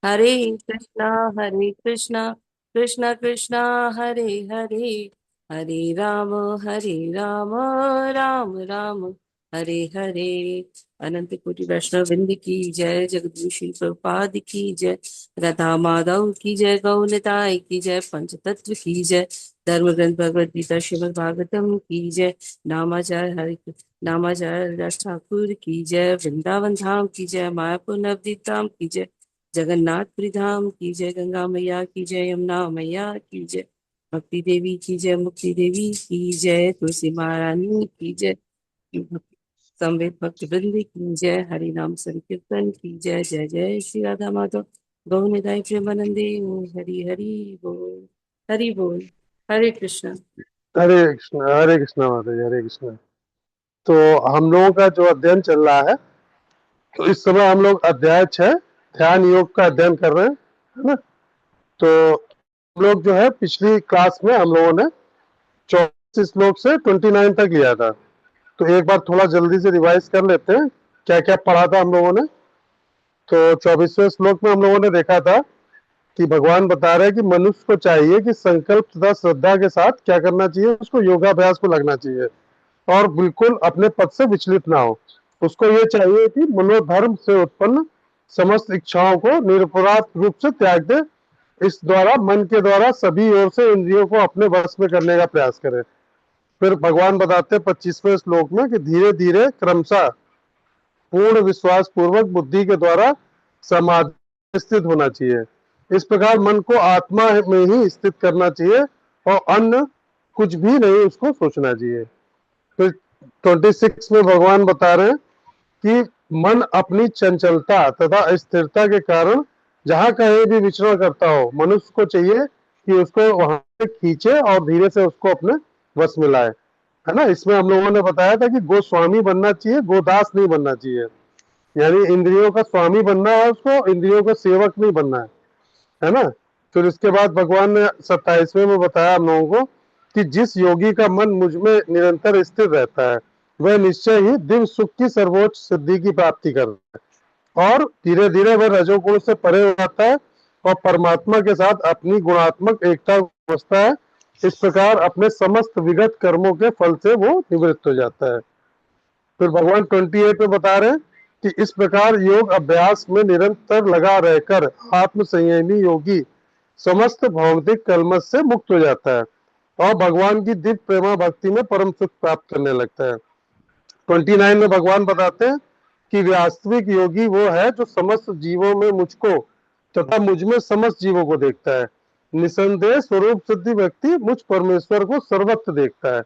हरे कृष्णा हरे कृष्णा कृष्णा कृष्णा हरे हरे, हरे राम राम राम हरे हरे। अनंत कोटि वैष्णव वृंद की जय, जगद्गुरु श्री प्रभुपाद की जय, राधा माधव की जय, गौ निताय की जय, पंच तत्व की जय, धर्म ग्रंथ भगवद गीता श्रीमद् भागवतम की जय, नामाचार्य हरि नामाचार्य दास ठाकुर की जय, वृंदावन धाम की जय, मायापुर नवदीप धाम की जय, जगन्नाथपुरी धाम की जय, गंगा मैया की जय, यमुना मैया की जय, भक्ति देवी की जय, मुक्ति देवी की जय, तुलसी महारानी की जय, संवेद भक्त वृंद की जय, हरि नाम संकीर्तन की जय, जय जय श्री राधा माधव गौ निताय प्रेमानंदे, हरि हरि बोल, हरि बोल, हरे कृष्ण। हरे कृष्णा माता जी, हरे कृष्णा। तो हम लोगों का जो अध्ययन चल रहा है, तो इस समय हम लोग अध्याय 6 ध्यान योग का अध्ययन कर रहे हैं, है ना। तो हम लोग जो है पिछली क्लास में हम लोगों ने 24 श्लोक से 29 तक लिया था। तो एक बार थोड़ा जल्दी से रिवाइज कर लेते हैं क्या क्या पढ़ा था हम लोगों ने। तो 24वें श्लोक में हम लोगों ने देखा था कि भगवान बता रहे हैं कि मनुष्य को चाहिए कि संकल्प तथा श्रद्धा के साथ क्या करना चाहिए, उसको योगाभ्यास को लगना चाहिए और बिल्कुल अपने पद से विचलित ना हो। उसको ये चाहिए कि मनोधर्म से उत्पन्न समस्त इच्छाओं को निरपराध रूप से त्याग दे, इस द्वारा मन के द्वारा सभी ओर से इंद्रियों को अपने वश में करने का प्रयास करे। फिर भगवान बताते 25वें श्लोक में कि धीरे धीरे क्रमशः पूर्ण विश्वास पूर्वक बुद्धि के द्वारा समाधि स्थित होना चाहिए। इस प्रकार मन को आत्मा में ही स्थित करना चाहिए और अन्य कुछ भी नहीं उसको सोचना चाहिए। फिर 26 में भगवान बता रहे हैं कि मन अपनी चंचलता तथा स्थिरता के कारण जहां कहीं भी विचरण करता हो, मनुष्य को चाहिए कि उसको वहां से खींचे और धीरे से उसको अपने वश में लाए, है ना। इसमें हम लोगों ने बताया था कि गोस्वामी बनना चाहिए, गोदास नहीं बनना चाहिए। यानी इंद्रियों का स्वामी बनना है उसको, इंद्रियों का सेवक नहीं बनना है ना। फिर इसके बाद भगवान ने 27वें में बताया हम लोगों को कि जिस योगी का मन मुझ में निरंतर स्थिर रहता है, वह निश्चय ही दिव्य सुख की सर्वोच्च सिद्धि की प्राप्ति कर रहा है और धीरे धीरे वह रजोगुण से परे हो जाता है और परमात्मा के साथ अपनी गुणात्मक एकता को समझता है। इस प्रकार अपने समस्त विगत कर्मों के फल से वो निवृत्त हो जाता है। फिर भगवान 28 में बता रहे हैं कि इस प्रकार योग अभ्यास में निरंतर लगा रहकर आत्म संयमी योगी समस्त भौतिक कलमश से मुक्त हो जाता है और भगवान की दिव्य प्रेमा भक्ति में परम सुख प्राप्त करने लगता है। 29 में भगवान बताते हैं कि वास्तविक योगी वो है जो समस्त जीवों में मुझको तथा मुझ में समस्त जीवों को देखता है। निसंदेह स्वरूप सिद्धि व्यक्ति मुझ परमेश्वर को सर्वत्र देखता है।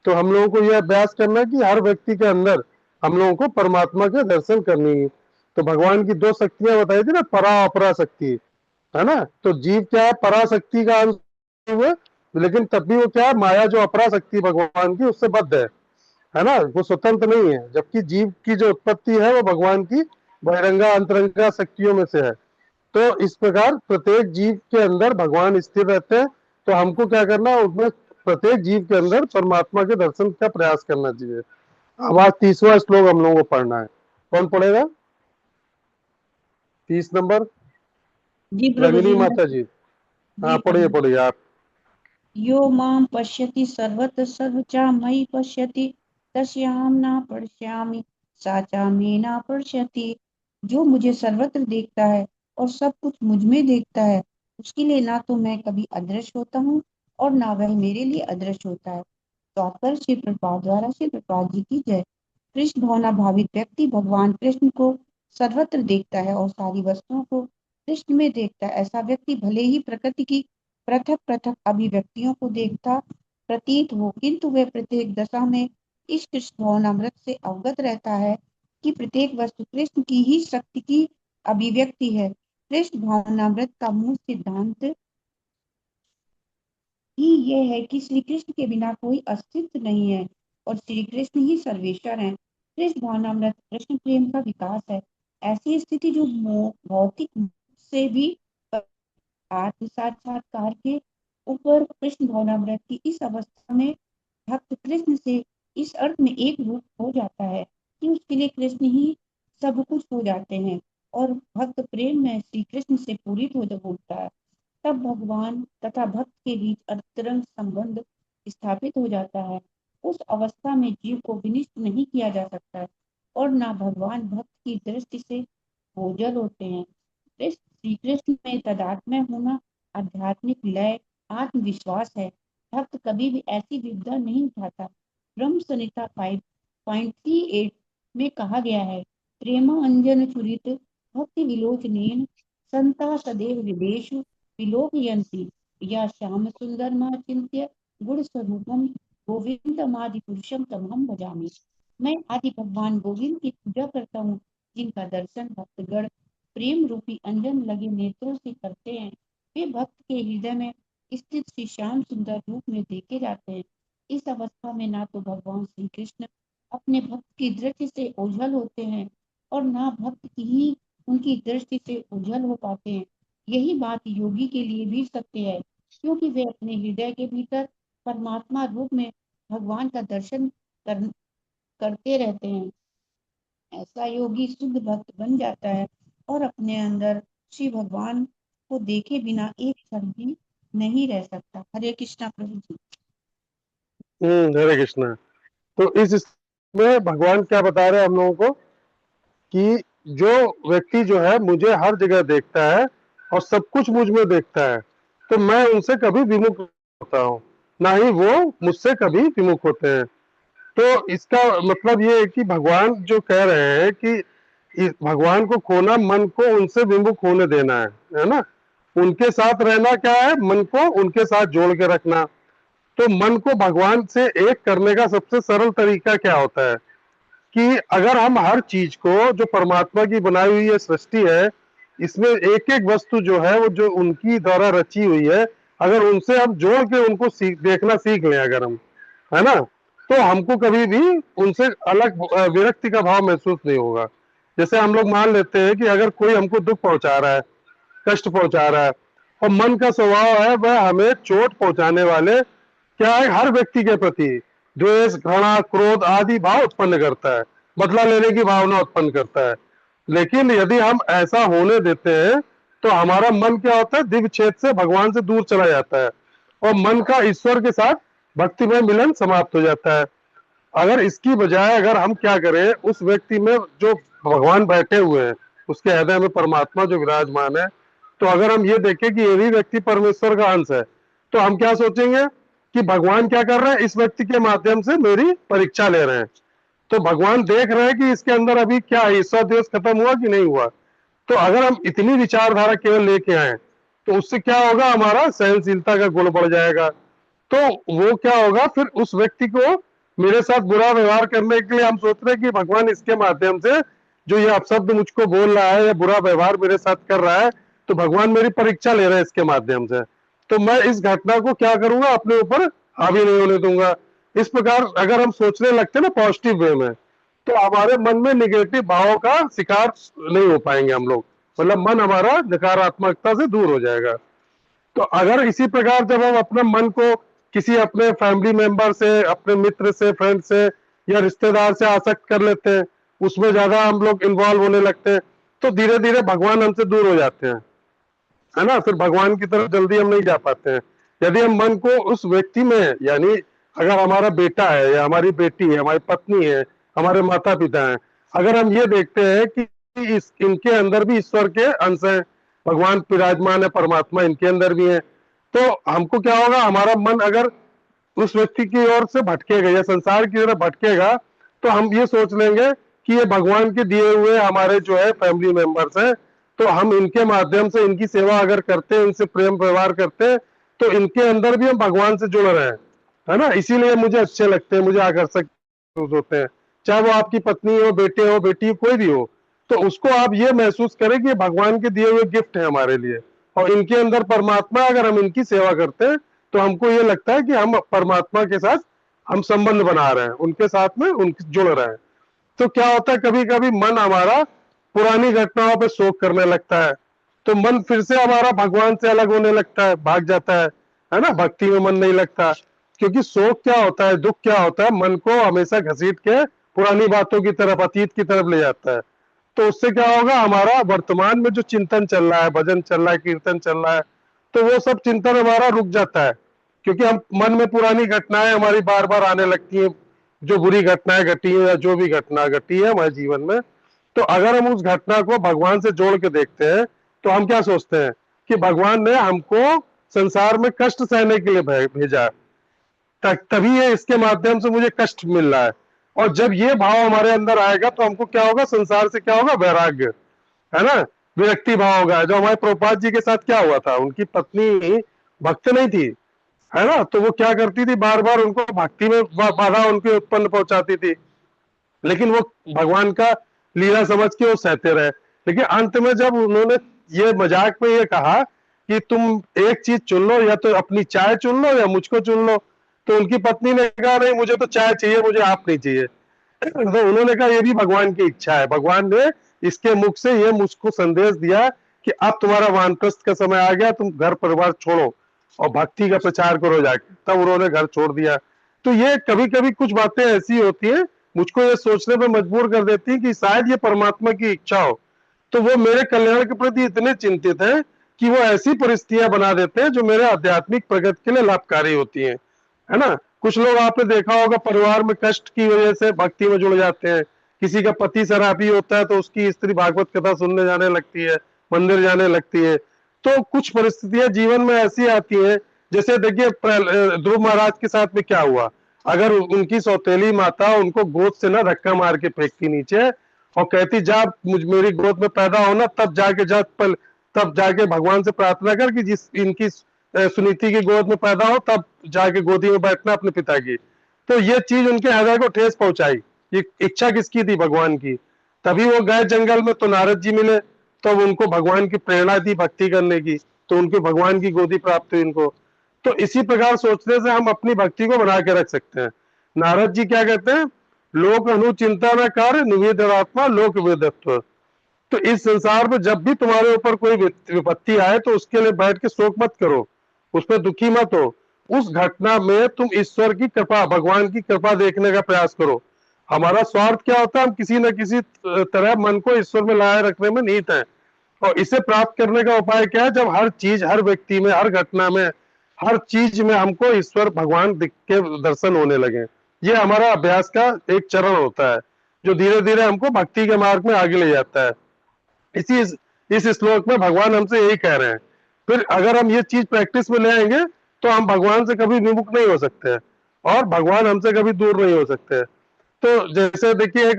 तो हम लोगों को यह अभ्यास करना है कि हर व्यक्ति के अंदर हम लोगों को परमात्मा के दर्शन करनी है। तो भगवान की 2 शक्तियां बताई थी ना, परा अपरा शक्ति, है ना। तो जीव क्या है, पराशक्ति का अंश हुए, लेकिन तब भी वो क्या है, माया जो अपरा शक्ति भगवान की उससे बद्ध है ना, वो स्वतंत्र नहीं है। जबकि जीव की जो उत्पत्ति है वो भगवान की बहिरंगा अंतरंगा शक्तियों में से है। तो इस प्रकार प्रत्येक जीव के अंदर भगवान स्थिर रहते हैं। तो हमको क्या करना है, उसमें प्रत्येक जीव के अंदर परमात्मा के दर्शन का प्रयास करना चाहिए। अब आज 30वां श्लोक हम लोगों को पढ़ना है। कौन पढ़ेगा? 30 नंबर। जी प्रभु रंगिनी जी, मैं माता जी। हाँ, जी पढ़िए पढ़ूंगी। पढ़िए आप। यो मां पश्यति सर्वत्र सर्वचा मयि पश्यति, तस्याहं न पश्यामि सा च मे न पश्यति। जो मुझे सर्वत्र देखता है और सब कुछ मुझ में देखता है, उसके लिए ना तो मैं कभी अदृश्य होता हूँ और ना वह मेरे लिए अदृश्य होता है। डॉक्टर श्री प्रपाद द्वारा श्री प्रपाद जी की जय। कृष्ण भावना भावित व्यक्ति भगवान कृष्ण को सर्वत्र देखता है और सारी वस्तुओं को कृष्ण में देखता है। ऐसा व्यक्ति भले ही प्रकृति की पृथक पृथक अभिव्यक्तियों को देखता प्रतीत हो, किंतु वह प्रत्येक दशा में इस कृष्ण भावनामृत से अवगत रहता है कि प्रत्येक वस्तु कृष्ण की ही शक्ति की अभिव्यक्ति है। कृष्ण भावनामृत का मूल सिद्धांत ही ये है कि श्री कृष्ण के बिना कोई अस्तित्व नहीं है और श्री कृष्ण ही सर्वेश्वर हैं। कृष्ण भावनामृत कृष्ण प्रेम का विकास है। ऐसी स्थिति जो भौतिक से भी आत्म साक्षात्कार के ऊपर कृष्ण भावनामृत की इस अवस्था में भक्त कृष्ण से इस अर्थ में एक रूप हो जाता है कि उसके लिए कृष्ण ही सब कुछ हो जाते हैं। और भक्त प्रेम में श्री कृष्ण से पूरित हो जब उठता है, तब भगवान तथा भक्त के बीच अंतरंग संबंध स्थापित हो जाता है। उस अवस्था में जीव को विनिष्ट नहीं किया जा सकता है और ना भगवान भक्त की दृष्टि से ओझल होते हैं। इस श्री कृष्ण में तादात्म्य होना आध्यात्मिक लय आत्मविश्वास है। भक्त कभी भी ऐसी विपदा नहीं उठाता। ब्रह्म संहिता 5.38 में कहा गया है, प्रेमा अंजन चुरित भक्ति विलोचनेन संता सदैव हृदेषु विलोकयन्ति या श्याम सुंदर चिंत्य गुण स्वरूपम गोविंदमादि पुरुषम तमहम भजामि। मैं आदि भगवान गोविंद की पूजा करता हूँ, जिनका दर्शन भक्तगण प्रेम रूपी अंजन लगे नेत्रों से करते हैं। वे भक्त के हृदय में स्थित श्री श्याम सुंदर रूप में देखे जाते हैं। इस अवस्था में ना तो भगवान श्री कृष्ण अपने भक्त की दृष्टि से ओझल होते हैं और ना भक्त की ही उनकी दृष्टि से ओझल हो पाते हैं। यही बात योगी के लिए भी सत्य है, क्योंकि वे अपने हृदय के भीतर परमात्मा रूप में भगवान का दर्शन करते रहते हैं। ऐसा योगी शुद्ध भक्त बन जाता है और अपने अंदर श्री भगवान को देखे बिना एक क्षण भी नहीं रह सकता। हरे कृष्णा प्रभु जी। हरे कृष्णा। तो इस में भगवान क्या बता रहे हैं हम लोगों को कि जो व्यक्ति जो है मुझे हर जगह देखता है और सब कुछ मुझ में देखता है, तो मैं उनसे कभी विमुख होता हूँ, ना ही वो मुझसे कभी विमुख होते हैं। तो इसका मतलब ये है कि भगवान जो कह रहे हैं कि भगवान को खोना मन को उनसे विमुख होने देना है ना। उनके साथ रहना क्या है, मन को उनके साथ जोड़ के रखना। तो मन को भगवान से एक करने का सबसे सरल तरीका क्या होता है कि अगर हम हर चीज को, जो परमात्मा की बनाई हुई ये सृष्टि है, इसमें एक एक वस्तु जो है वो जो उनकी द्वारा रची हुई है, अगर उनसे हम जोड़ के उनको देखना सीख लें अगर हम, है ना, तो हमको कभी भी उनसे अलग विरक्ति का भाव महसूस नहीं होगा। जैसे हम लोग मान लेते हैं कि अगर कोई हमको दुख पहुंचा रहा है, कष्ट पहुंचा रहा है, और मन का स्वभाव है वह हमें चोट पहुंचाने वाले क्या है हर व्यक्ति के प्रति द्वेष, घृणा, क्रोध आदि भाव उत्पन्न करता है, बदला लेने की भावना उत्पन्न करता है। लेकिन यदि हम ऐसा होने देते हैं तो हमारा मन क्या होता है, दिव्य क्षेत्र से भगवान से दूर चला जाता है और मन का ईश्वर के साथ भक्ति में मिलन समाप्त हो जाता है। अगर इसकी बजाय अगर हम क्या करें, उस व्यक्ति में जो भगवान बैठे हुए हैं, उसके हृदय में परमात्मा जो विराजमान है, तो अगर हम ये देखें कि ये भी व्यक्ति परमेश्वर का अंश है, तो हम क्या सोचेंगे कि भगवान क्या कर रहे हैं, इस व्यक्ति के माध्यम से मेरी परीक्षा ले रहे हैं। तो भगवान देख रहे हैं कि इसके अंदर अभी क्या है, ईश्वर दिवस खत्म हुआ कि नहीं हुआ। तो अगर हम इतनी विचारधारा केवल लेके आए तो उससे क्या होगा, हमारा सहनशीलता का गुण बढ़ जाएगा। तो वो क्या होगा, फिर उस व्यक्ति को मेरे साथ बुरा व्यवहार करने के लिए हम सोच रहे हैं कि भगवान इसके माध्यम से जो ये अपशब्द मुझको बोल रहा है या बुरा व्यवहार मेरे साथ कर रहा है, तो भगवान मेरी परीक्षा ले रहे हैं इसके माध्यम से। तो मैं इस घटना को क्या करूंगा, अपने ऊपर हावी नहीं होने दूंगा। इस प्रकार अगर हम सोचने लगते हैं ना पॉजिटिव वे में, तो हमारे मन में निगेटिव भावों का शिकार नहीं हो पाएंगे हम लोग, मतलब मन हमारा नकारात्मकता से दूर हो जाएगा। तो अगर इसी प्रकार जब हम अपने मन को किसी अपने फैमिली मेंबर से, अपने मित्र से, फ्रेंड से या रिश्तेदार से आसक्त कर लेते हैं, उसमें ज्यादा हम लोग इन्वॉल्व होने लगते हैं, तो धीरे धीरे भगवान हमसे दूर हो जाते हैं, है ना। फिर भगवान की तरफ जल्दी हम नहीं जा पाते हैं। यदि हम मन को उस व्यक्ति में, यानी अगर हमारा बेटा है या हमारी बेटी है, हमारी पत्नी है, हमारे माता पिता हैं, अगर हम ये देखते हैं कि इनके अंदर भी ईश्वर के अंश हैं, भगवान विराजमान है, परमात्मा इनके अंदर भी है, तो हमको क्या होगा, हमारा मन अगर उस व्यक्ति की ओर से भटकेगा या संसार की तरफ भटकेगा, तो हम ये सोच लेंगे कि ये भगवान के दिए हुए हमारे जो है फैमिली मेंबर्स हैं, तो हम इनके माध्यम से इनकी सेवा अगर करते हैं, इनसे प्रेम व्यवहार करते हैं, तो इनके अंदर भी हम भगवान से जुड़ रहे हैं, है ना। इसीलिए मुझे अच्छे लगते हैं, मुझे आकर्षक होते हैं, चाहे वो आपकी पत्नी हो, बेटे हो, बेटी हो, कोई भी हो। तो उसको आप ये महसूस करें कि भगवान के दिए हुए गिफ्ट है हमारे लिए, और इनके अंदर परमात्मा, अगर हम इनकी सेवा करते हैं तो हमको ये लगता है कि हम परमात्मा के साथ हम संबंध बना रहे हैं, उनके साथ में उनके जुड़ रहे हैं। तो क्या होता है, कभी कभी मन हमारा पुरानी घटनाओं पे शोक करने लगता है, तो मन फिर से हमारा भगवान से अलग होने लगता है, भाग जाता है ना, भक्ति में मन नहीं लगता। क्योंकि शोक क्या होता है, दुख क्या होता है, मन को हमेशा घसीट के पुरानी बातों की तरफ, अतीत की तरफ ले जाता है। तो उससे क्या होगा, हमारा वर्तमान में जो चिंतन चल रहा है, भजन चल रहा है, कीर्तन चल रहा है, तो वो सब चिंतन हमारा रुक जाता है, क्योंकि हम मन में पुरानी घटनाएं हमारी बार बार आने लगती हैं, जो बुरी घटनाएं घटी है या जो भी घटना घटी है हमारे जीवन में। तो अगर हम उस घटना को भगवान से जोड़ के देखते हैं, तो हम क्या सोचते हैं कि भगवान ने हमको संसार में कष्ट सहने के लिए भेजा, तभी ये इसके माध्यम से मुझे कष्ट मिल रहा है। और जब ये भाव हमारे अंदर आएगा तो हमको क्या होगा, संसार से क्या होगा, वैराग्य, है ना, विरक्ति भाव होगा। जो हमारे प्रभुपाद जी के साथ क्या हुआ था, उनकी पत्नी भक्त नहीं थी, है ना, तो वो क्या करती थी, बार बार उनको भक्ति में बाधा उनके उत्पन्न पहुंचाती थी, लेकिन वो भगवान का लीला समझ के वो सहते रहे। लेकिन अंत में जब उन्होंने ये मजाक में ये कहा कि तुम एक चीज चुन लो, या तो अपनी चाय चुन लो या मुझको चुन लो, तो उनकी पत्नी ने कहा नहीं, मुझे तो चाय चाहिए, मुझे आप नहीं चाहिए। तो उन्होंने कहा ये भी भगवान की इच्छा है, भगवान ने इसके मुख से ये मुझको संदेश दिया कि अब तुम्हारा वानप्रस्थ का समय आ गया, तुम घर परिवार छोड़ो और भक्ति का प्रचार करो जाके। तब उन्होंने घर छोड़ दिया। तो ये कभी कभी कुछ बातें ऐसी होती है, मुझको ये सोचने पे मजबूर कर देती है कि शायद ये परमात्मा की इच्छा हो। तो वो मेरे कल्याण के प्रति इतने चिंतित हैं कि वो ऐसी परिस्थितियां बना देते हैं जो मेरे आध्यात्मिक प्रगति के लिए लाभकारी होती हैं, है ना। कुछ लोग आपने देखा होगा, परिवार में कष्ट की वजह से भक्ति में जुड़ जाते हैं। किसी का पति शराबी होता है तो उसकी स्त्री भागवत कथा सुनने जाने लगती है, मंदिर जाने लगती है। तो कुछ परिस्थितियां जीवन में ऐसी आती हैं, जैसे देखिए ध्रुव महाराज के साथ में क्या हुआ। अगर उनकी सौतेली माता उनको गोद से ना धक्का मार के फेंकती नीचे और कहती जा मुझ मेरी गोद में पैदा होना, तब जाके भगवान से प्रार्थना कर कि जिस इनकी सुनीति की गोद में पैदा हो, तब जाके गोदी में बैठना अपने पिता की। तो ये चीज उनके हृदय को ठेस पहुंचाई। ये इच्छा किसकी थी, भगवान की। तभी वो गए जंगल में, तो नारद जी मिले, तो उनको भगवान की प्रेरणा दी भक्ति करने की, तो उनके भगवान की गोदी प्राप्त हुई इनको। तो इसी प्रकार सोचने से हम अपनी भक्ति को बना के रख सकते हैं। नारद जी क्या कहते हैं, लोक अनुचिंता न कार्य निवेदनात्मा लोक वेदत्व। तो इस संसार में जब भी तुम्हारे ऊपर कोई विपत्ति आए तो उसके लिए बैठ के शोक मत करो, उस पर दुखी मत हो। उस घटना में तुम ईश्वर की कृपा, भगवान की कृपा देखने का प्रयास करो। हमारा स्वार्थ क्या होता है, हम किसी न किसी तरह मन को ईश्वर में लाए रखने में निहित है। और इसे प्राप्त करने का उपाय क्या है, जब हर चीज, हर व्यक्ति में, हर घटना में, हर चीज में हमको ईश्वर भगवान दिख के दर्शन होने लगे। ये हमारा अभ्यास का एक चरण होता है, जो धीरे धीरे हमको भक्ति के मार्ग में आगे ले जाता है। इस श्लोक में भगवान हमसे यही कह रहे हैं। फिर अगर हम ये चीज प्रैक्टिस में ले आएंगे तो हम भगवान से कभी विमुख नहीं हो सकते हैं, और भगवान हमसे कभी दूर नहीं हो सकते हैं। तो जैसे देखिए, एक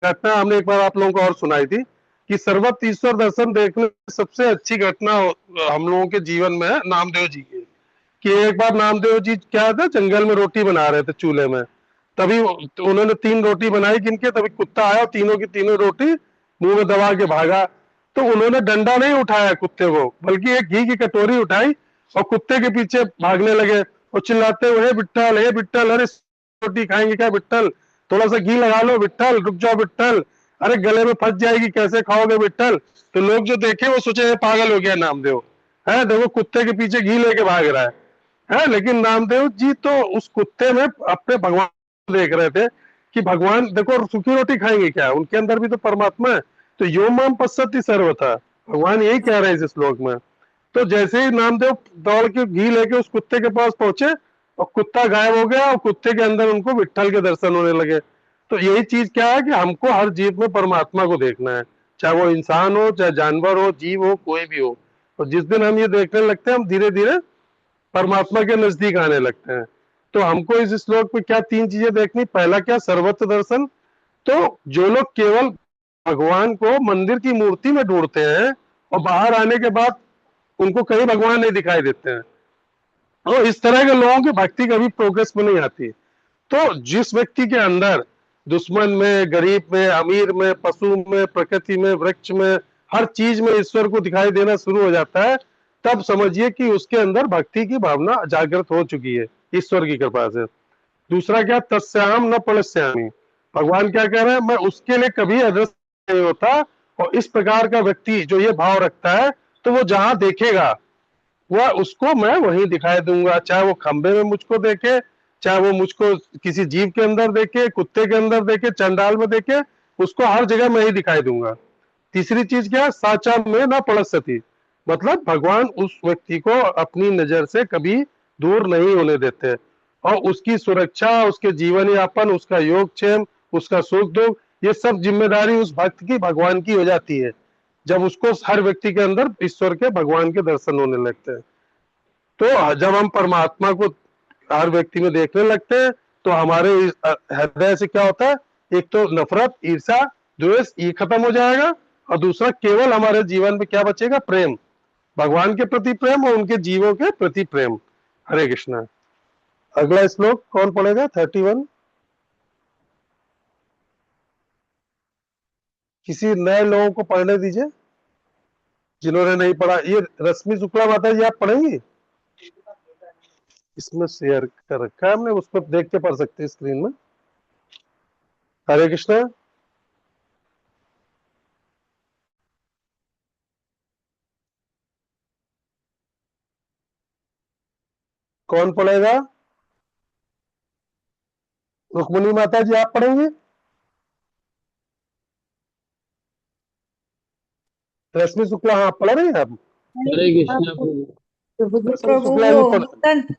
घटना हमने एक बार आप लोगों को और सुनाई थी कि सर्वत्र ईश्वर दर्शन देखने में सबसे अच्छी घटना हम लोगों के जीवन में है नामदेव जी की। कि एक बार नामदेव जी क्या था, जंगल में रोटी बना रहे थे चूल्हे में। तभी उन्होंने 3 रोटी बनाई जिनके, तभी कुत्ता आया और तीनों की तीनों रोटी मुंह में दबा के भागा। तो उन्होंने डंडा नहीं उठाया कुत्ते को, बल्कि एक घी की कटोरी उठाई और कुत्ते के पीछे भागने लगे और चिल्लाते हुए, हे बिट्टल, अरे रोटी खाएंगे क्या बिट्टल, थोड़ा सा घी लगा लो बिट्टल, रुक जाओ बिट्टल, अरे गले में फंस जाएगी, कैसे खाओगे बिट्टल। तो लोग जो देखे वो सोचे पागल हो गया नामदेव, है देखो कुत्ते के पीछे घी लेके भाग रहा है। लेकिन नामदेव जी तो उस कुत्ते में अपने भगवान को देख रहे थे कि भगवान देखो सूखी रोटी खाएंगे क्या, उनके अंदर भी तो परमात्मा है। तो यो माम पश्यति सर्वथा, भगवान यही कह रहे हैं इस श्लोक में। तो जैसे ही नामदेव दौड़ के घी लेके उस कुत्ते के पास पहुंचे और कुत्ता गायब हो गया और कुत्ते के अंदर उनको विट्ठल के दर्शन होने लगे। तो यही चीज क्या है कि हमको हर जीव में परमात्मा को देखना है, चाहे वो इंसान हो, चाहे जानवर हो, जीव हो, कोई भी हो। और जिस दिन हम ये देखने लगते हैं, हम धीरे धीरे परमात्मा के नजदीक आने लगते हैं। तो हमको इस श्लोक में क्या 3 चीजें देखनी, पहला क्या, सर्वत्र दर्शन। तो जो लोग केवल भगवान को मंदिर की मूर्ति में ढूंढते हैं और बाहर आने के बाद उनको कहीं भगवान नहीं दिखाई देते हैं, और इस तरह के लोगों की भक्ति कभी प्रोग्रेस में नहीं आती। तो जिस व्यक्ति के अंदर दुश्मन में, गरीब में, अमीर में, पशु में, प्रकृति में, वृक्ष में, हर चीज में ईश्वर को दिखाई देना शुरू हो जाता है, तब समझिए कि उसके अंदर भक्ति की भावना जागृत हो चुकी है ईश्वर की कृपा से। दूसरा क्या, तस्याम न पलस्यामी, भगवान क्या कह रहे हैं, मैं उसके लिए कभी अदृश्य नहीं होता। और इस प्रकार का व्यक्ति जो ये भाव रखता है, तो वो जहां देखेगा वह उसको मैं वहीं दिखाई दूंगा, चाहे वो खंबे में मुझको देखे, चाहे वो मुझको किसी जीव के अंदर देखे, कुत्ते के अंदर देखे, चंडाल में देखे, उसको हर जगह मैं ही दिखाई दूंगा। तीसरी चीज क्या है, साचा में ना पड़सती, मतलब भगवान उस व्यक्ति को अपनी नजर से कभी दूर नहीं होने देते, और उसकी सुरक्षा, उसके जीवन यापन, उसका योगक्षेम, उसका सुख दुख, ये सब जिम्मेदारी उस भक्त की भगवान की हो जाती है, जब उसको हर व्यक्ति के अंदर ईश्वर के, भगवान के दर्शन होने लगते हैं। तो जब हम परमात्मा को हर व्यक्ति में देखने लगते हैं, तो हमारे हृदय से क्या होता है, एक तो नफरत, ईर्ष्या, द्वेष, ये खत्म हो जाएगा, और दूसरा केवल हमारे जीवन में क्या बचेगा, प्रेम, भगवान के प्रति प्रेम और उनके जीवों के प्रति प्रेम। हरे कृष्णा। अगला श्लोक कौन पढ़ेगा, 31? किसी नए लोगों को पढ़ने दीजिए, जिन्होंने नहीं पढ़ा। ये रश्मि शुक्ला माता जी, आप पढ़ेंगी? इसमें शेयर कर रखा है हमने, उस पर देख के पढ़ सकते हैं स्क्रीन में। हरे कृष्णा। कौन पढ़ेगा? रुक्मणी माता जी, आप पढ़ेंगे? रश्मि शुक्ला, हाँ पढ़ रही हैं आप? हरे कृष्णा प्रभु। प्रभु जी रश्मि प्रभु शुक्ला वो जी पढ़। नुतन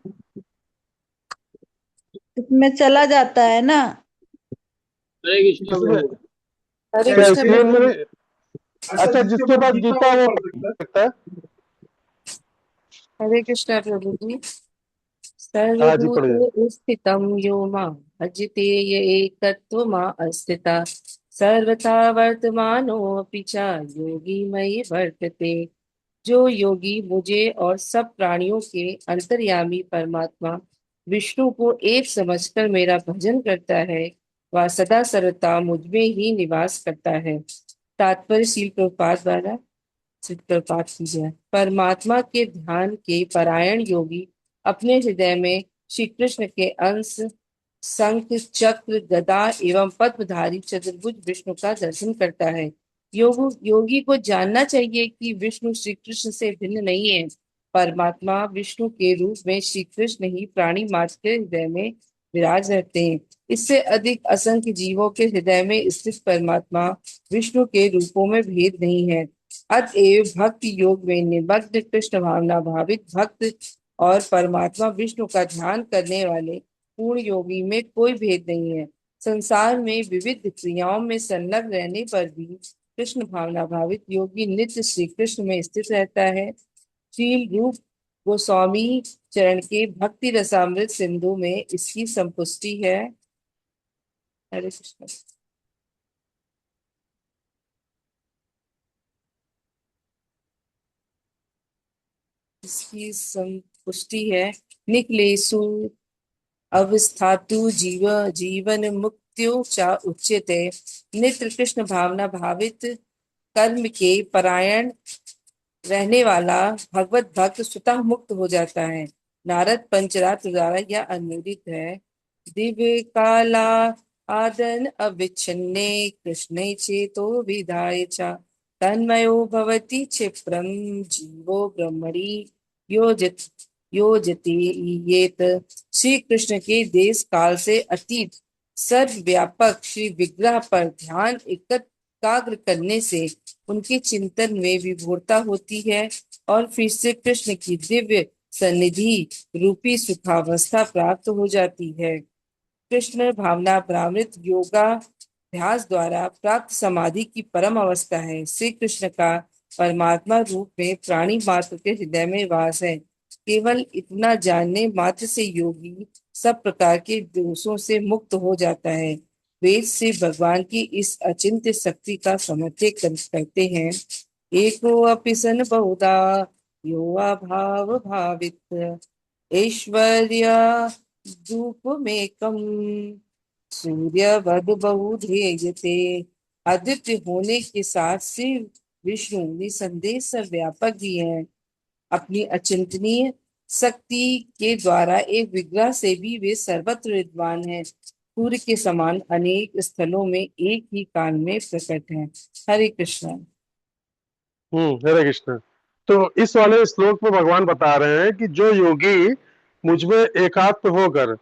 में चला जाता है ना। हरे कृष्णा किसमें? प्रभु। हरे क्या कृष्ण स्क्रीन में प्रभु। नहीं? अच्छा, जिसके पास गीता है वो पढ़ सकता है। हरे कृष्ण प्रभु जी। हाँ जी, पढ़िए। सर्वभूते स्थितं यो मां भजते य एकत्वमा अस्थिता सर्वथा वर्तमानोऽपि च योगी मयि वर्तते। जो योगी मुझे और सब प्राणियों के अंतर्यामी परमात्मा विष्णु को एक समझकर मेरा भजन करता है, वह सदा सर्वथा मुझ में ही निवास करता है। तात्पर्य श्रील प्रभुपाद द्वारा चित्रपात की जाए। परमात्मा के ध्यान के परायण योगी अपने हृदय में श्री कृष्ण के अंश शंख चक्र गदा एवं पद्मधारी चतुर्भुज विष्णु का दर्शन करता है। योगी को जानना चाहिए कि विष्णु श्री कृष्ण से भिन्न नहीं है। परमात्मा विष्णु के रूप में श्री कृष्ण ही प्राणी मात्र के हृदय में विराज रहते हैं। इससे अधिक असंख्य जीवों के हृदय में स्थित परमात्मा विष्णु के रूपों में भेद नहीं है। अतएव भक्ति योग में निमग्न कृष्ण भावना भावित भक्त और परमात्मा विष्णु का ध्यान करने वाले पूर्ण योगी में कोई भेद नहीं है। संसार में विविध क्रियाओं में संलग्न रहने पर भी कृष्ण भावना भावित योगी नित्य श्री कृष्ण में स्थित रहता है। श्रील रूप गोस्वामी चरण के भक्ति रसामृत सिंधु में इसकी संपुष्टि है। हरे कृष्ण। इसकी संपुष्टि है। निखिलेषु अवस्थातु जीवन मुक्त्यो च उच्यते। नित्य कृष्ण भावना भावित कर्म के परायण रहने वाला भगवत भक्त स्वतः मुक्त हो जाता है। नारद पंचरात्र द्वारा यह अनुमोदित है। दिव्य काला आदन अविच्छिन्ने कृष्णे चेतो विधाय च तन्मयो भवति क्षिप्रम जीवो ब्रह्मणि योजत योजति येत। श्री कृष्ण के देश काल से अतीत सर्वव्यापक श्री विग्रह पर ध्यान एकाग्र करने से उनके चिंतन में विभोरता होती है और फिर से कृष्ण की दिव्य सन्निधि रूपी सुखावस्था प्राप्त हो जाती है। कृष्ण भावना भ्रामृत योगाभ्यास द्वारा प्राप्त समाधि की परम अवस्था है। श्री कृष्ण का परमात्मा रूप में प्राणी मात्र के हृदय में वास है। केवल इतना जानने मात्र से योगी सब प्रकार के दोषों से मुक्त हो जाता है। वेद से भगवान की इस अचिंत्य शक्ति का समर्थन करते हैं। एको अपि सन बहुधा यो भाव भावित ऐश्वर्य धूपमेकम सूर्यवद बहुधेयते। आदित्य होने के साथ से विष्णु निसंदेह सर्वव्यापक भी है। अपनी अचिंतनीय शक्ति के द्वारा एक विग्रह से भी वे सर्वत्र विद्वान है। सूर्य के समान अनेक स्थलों में एक ही काल में प्रकट है। हरे कृष्ण। हरे कृष्ण। तो इस वाले श्लोक में भगवान बता रहे हैं कि जो योगी मुझ में एकात्म होकर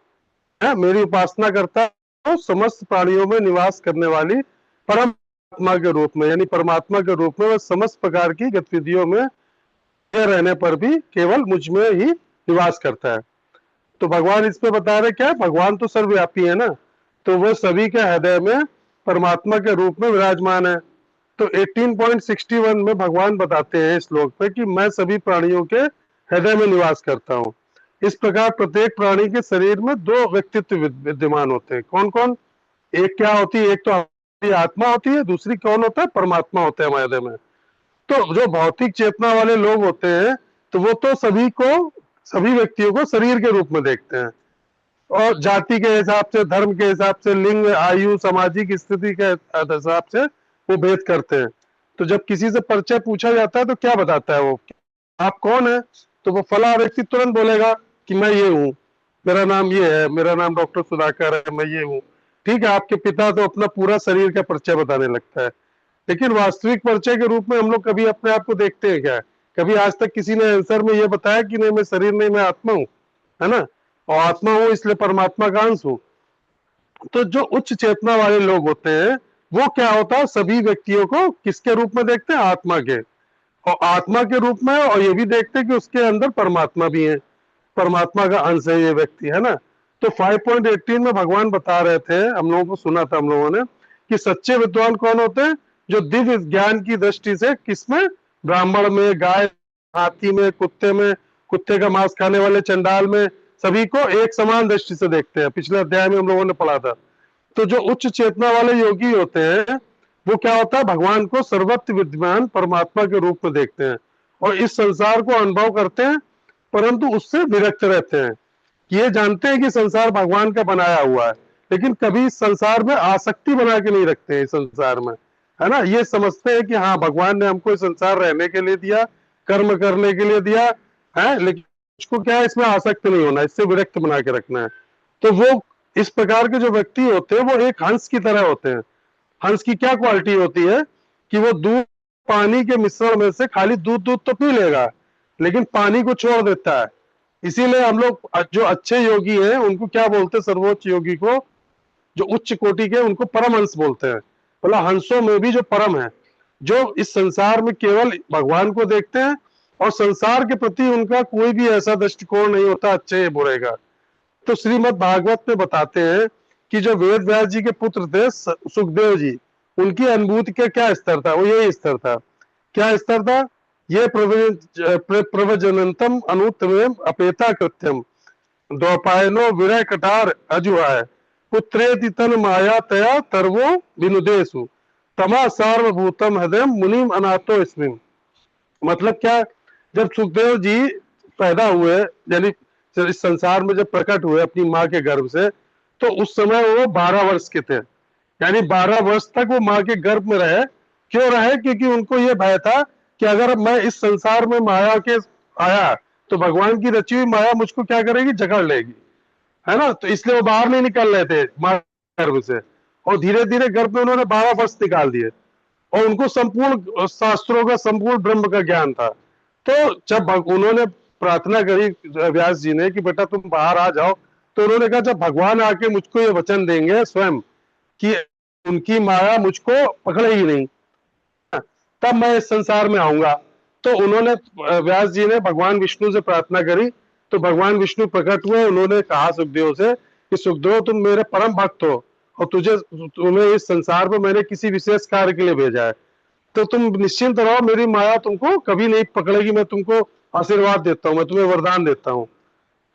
मेरी उपासना करता है, तो समस्त प्राणियों में निवास करने वाली परम आत्मा के रूप में यानी परमात्मा के रूप में वह समस्त प्रकार की गतिविधियों में रहने पर भी केवल मुझ में ही निवास करता है। तो भगवान इसमें बता रहे क्या है, भगवान तो सर्वव्यापी है ना, तो वह सभी के हृदय में परमात्मा के रूप में विराजमान है। तो 18.61 में भगवान बताते हैं इस श्लोक पे कि मैं सभी प्राणियों के हृदय में निवास करता हूँ। इस प्रकार प्रत्येक प्राणी के शरीर में दो व्यक्तित्व विद्यमान होते हैं। कौन कौन? एक क्या होती है, एक तो हमारी आत्मा होती है, दूसरी कौन होता है? परमात्मा होता है हमारे हृदय में। तो जो भौतिक चेतना वाले लोग होते हैं तो वो तो सभी व्यक्तियों को शरीर के रूप में देखते हैं और जाति के हिसाब से, धर्म के हिसाब से, लिंग, आयु, सामाजिक स्थिति के हिसाब से वो भेद करते हैं। तो जब किसी से परिचय पूछा जाता है तो क्या बताता है वो, आप कौन है? तो वो फला व्यक्ति तुरंत बोलेगा कि मैं ये हूँ, मेरा नाम ये है, मेरा नाम डॉक्टर सुधाकर है, मैं ये हूँ। ठीक है, आपके पिता तो अपना पूरा शरीर का परिचय बताने लगता है, लेकिन वास्तविक परिचय के रूप में हम लोग कभी अपने आप को देखते हैं क्या? कभी आज तक किसी ने आंसर में ये बताया कि नहीं मैं शरीर नहीं, मैं आत्मा हूँ, है ना, और आत्मा हूँ इसलिए परमात्मा का अंश हूँ। तो जो उच्च चेतना वाले लोग होते हैं वो क्या होता है, सभी व्यक्तियों को किसके रूप में देखते हैं? आत्मा के, और आत्मा के रूप में, और ये भी देखते हैं कि उसके अंदर परमात्मा भी है, परमात्मा का अंश है ये व्यक्ति, है ना। तो 5.18 में भगवान बता रहे थे, हम लोगों को सुना था हम लोगों ने, कि सच्चे विद्वान कौन होते हैं? जो दिव्य ज्ञान की दृष्टि से किसमें? ब्राह्मण में, गाय, हाथी में, कुत्ते में, कुत्ते का मांस खाने वाले चंडाल में, सभी को एक समान दृष्टि से देखते हैं। पिछले अध्याय में हम लोगों ने पढ़ा था। तो जो उच्च चेतना वाले योगी होते हैं वो क्या होता है, भगवान को सर्वत्र विद्यमान परमात्मा के रूप में देखते हैं और इस संसार को अनुभव करते हैं, परंतु उससे विरक्त रहते हैं। ये जानते हैं कि संसार भगवान का बनाया हुआ है, लेकिन कभी इस संसार में आसक्ति बना के नहीं रखते हैं इस संसार में, है ना। ये समझते हैं कि हाँ भगवान ने हमको इस संसार रहने के लिए दिया, कर्म करने के लिए दिया है, लेकिन उसको क्या है, इसमें आसक्त नहीं होना, इससे विरक्त बना के रखना है। तो वो इस प्रकार के जो व्यक्ति होते हैं वो एक हंस की तरह होते हैं। हंस की क्या क्वालिटी होती है कि वो दूध पानी के मिश्रण में से खाली दूध दूध तो पी लेगा, लेकिन पानी को छोड़ देता है। इसीलिए हम लोग जो अच्छे योगी हैं उनको क्या बोलते हैं? सर्वोच्च योगी को, जो उच्च कोटि के, उनको परमहंस बोलते हैं। बोला हंसों में भी जो परम है, जो इस संसार में केवल भगवान को देखते हैं और संसार के प्रति उनका कोई भी ऐसा दृष्टिकोण नहीं होता अच्छे या बुरे का। तो श्रीमद् भागवत में बताते हैं कि जो वेद व्यास जी के पुत्र थे सुखदेव जी, उनकी अनुभूति का क्या स्तर था? वो यही स्तर था। क्या स्तर था? ये प्रवजनंतम अनुत्तम अपेता कृत्यम द्वैपायनो विरय कटार अजुहाय पुत्रेति तन माया तया तरवो विनुदेशु तमा सार्वभूतम हृदय मुनिम अनाथो स्मिन। मतलब क्या, जब सुखदेव जी पैदा हुए, यानी इस संसार में जब प्रकट हुए अपनी माँ के गर्भ से, तो उस समय वो 12 वर्ष के थे, यानी 12 वर्ष तक वो माँ के गर्भ में रहे। क्यों रहे? क्योंकि उनको ये भय था कि अगर मैं इस संसार में माया के आया तो भगवान की रची हुई माया मुझको क्या करेगी? जकड़ लेगी, है ना। तो इसलिए वो बाहर नहीं निकल रहे थे माँ के गर्भ से, और धीरे धीरे गर्भ में उन्होंने 12 वर्ष निकाल दिए और उनको संपूर्ण शास्त्रों का, संपूर्ण ब्रह्म का ज्ञान था। तो जब उन्होंने प्रार्थना करी व्यास जी ने कि बेटा तुम बाहर आ जाओ, तो उन्होंने कहा जब भगवान आके मुझको ये वचन देंगे स्वयं कि उनकी माया मुझको पकड़ेगी नहीं, तब मैं इस संसार में आऊंगा। तो उन्होंने, व्यास जी ने भगवान विष्णु से प्रार्थना करी, तो भगवान विष्णु प्रकट हुए। उन्होंने कहा सुखदेव से कि सुखदेव तुम मेरे परम भक्त हो और तुम्हें इस संसार में मैंने किसी विशेष कार्य के लिए भेजा है, तो तुम निश्चिंत रहो, मेरी माया तुमको कभी नहीं पकड़ेगी। मैं तुमको आशीर्वाद देता हूँ, मैं तुम्हें वरदान देता हूँ।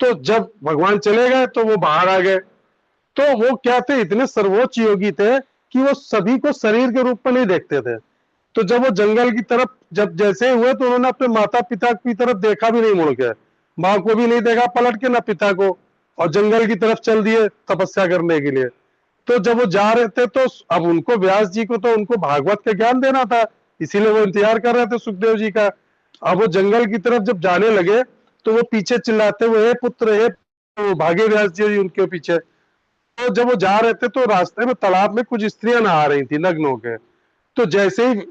तो जब भगवान चले गए तो वो बाहर आ गए। तो वो क्या थे? इतने सर्वोच्च योगी थे कि वो सभी को शरीर के रूप में नहीं देखते थे। तो जब वो जंगल की तरफ जब जैसे हुए तो उन्होंने अपने माता पिता की तरफ देखा भी नहीं, मुड़ के माँ को भी नहीं देखा पलट के, ना पिता को, और जंगल की तरफ चल दिए तपस्या करने के लिए। तो जब वो जा रहे थे तो अब उनको, व्यास जी को तो उनको भागवत का ज्ञान देना था, इसीलिए वो इंतजार कर रहे थे सुखदेव जी का। अब वो जंगल की तरफ जब जाने लगे तो वो पीछे चिल्लाते हुए, हे पुत्र हे, तो भागे व्यास जी उनके पीछे। तो जब वो जा रहे थे तो रास्ते में तालाब में कुछ स्त्रियां नहा रही थी नग्न होकर। तो जैसे ही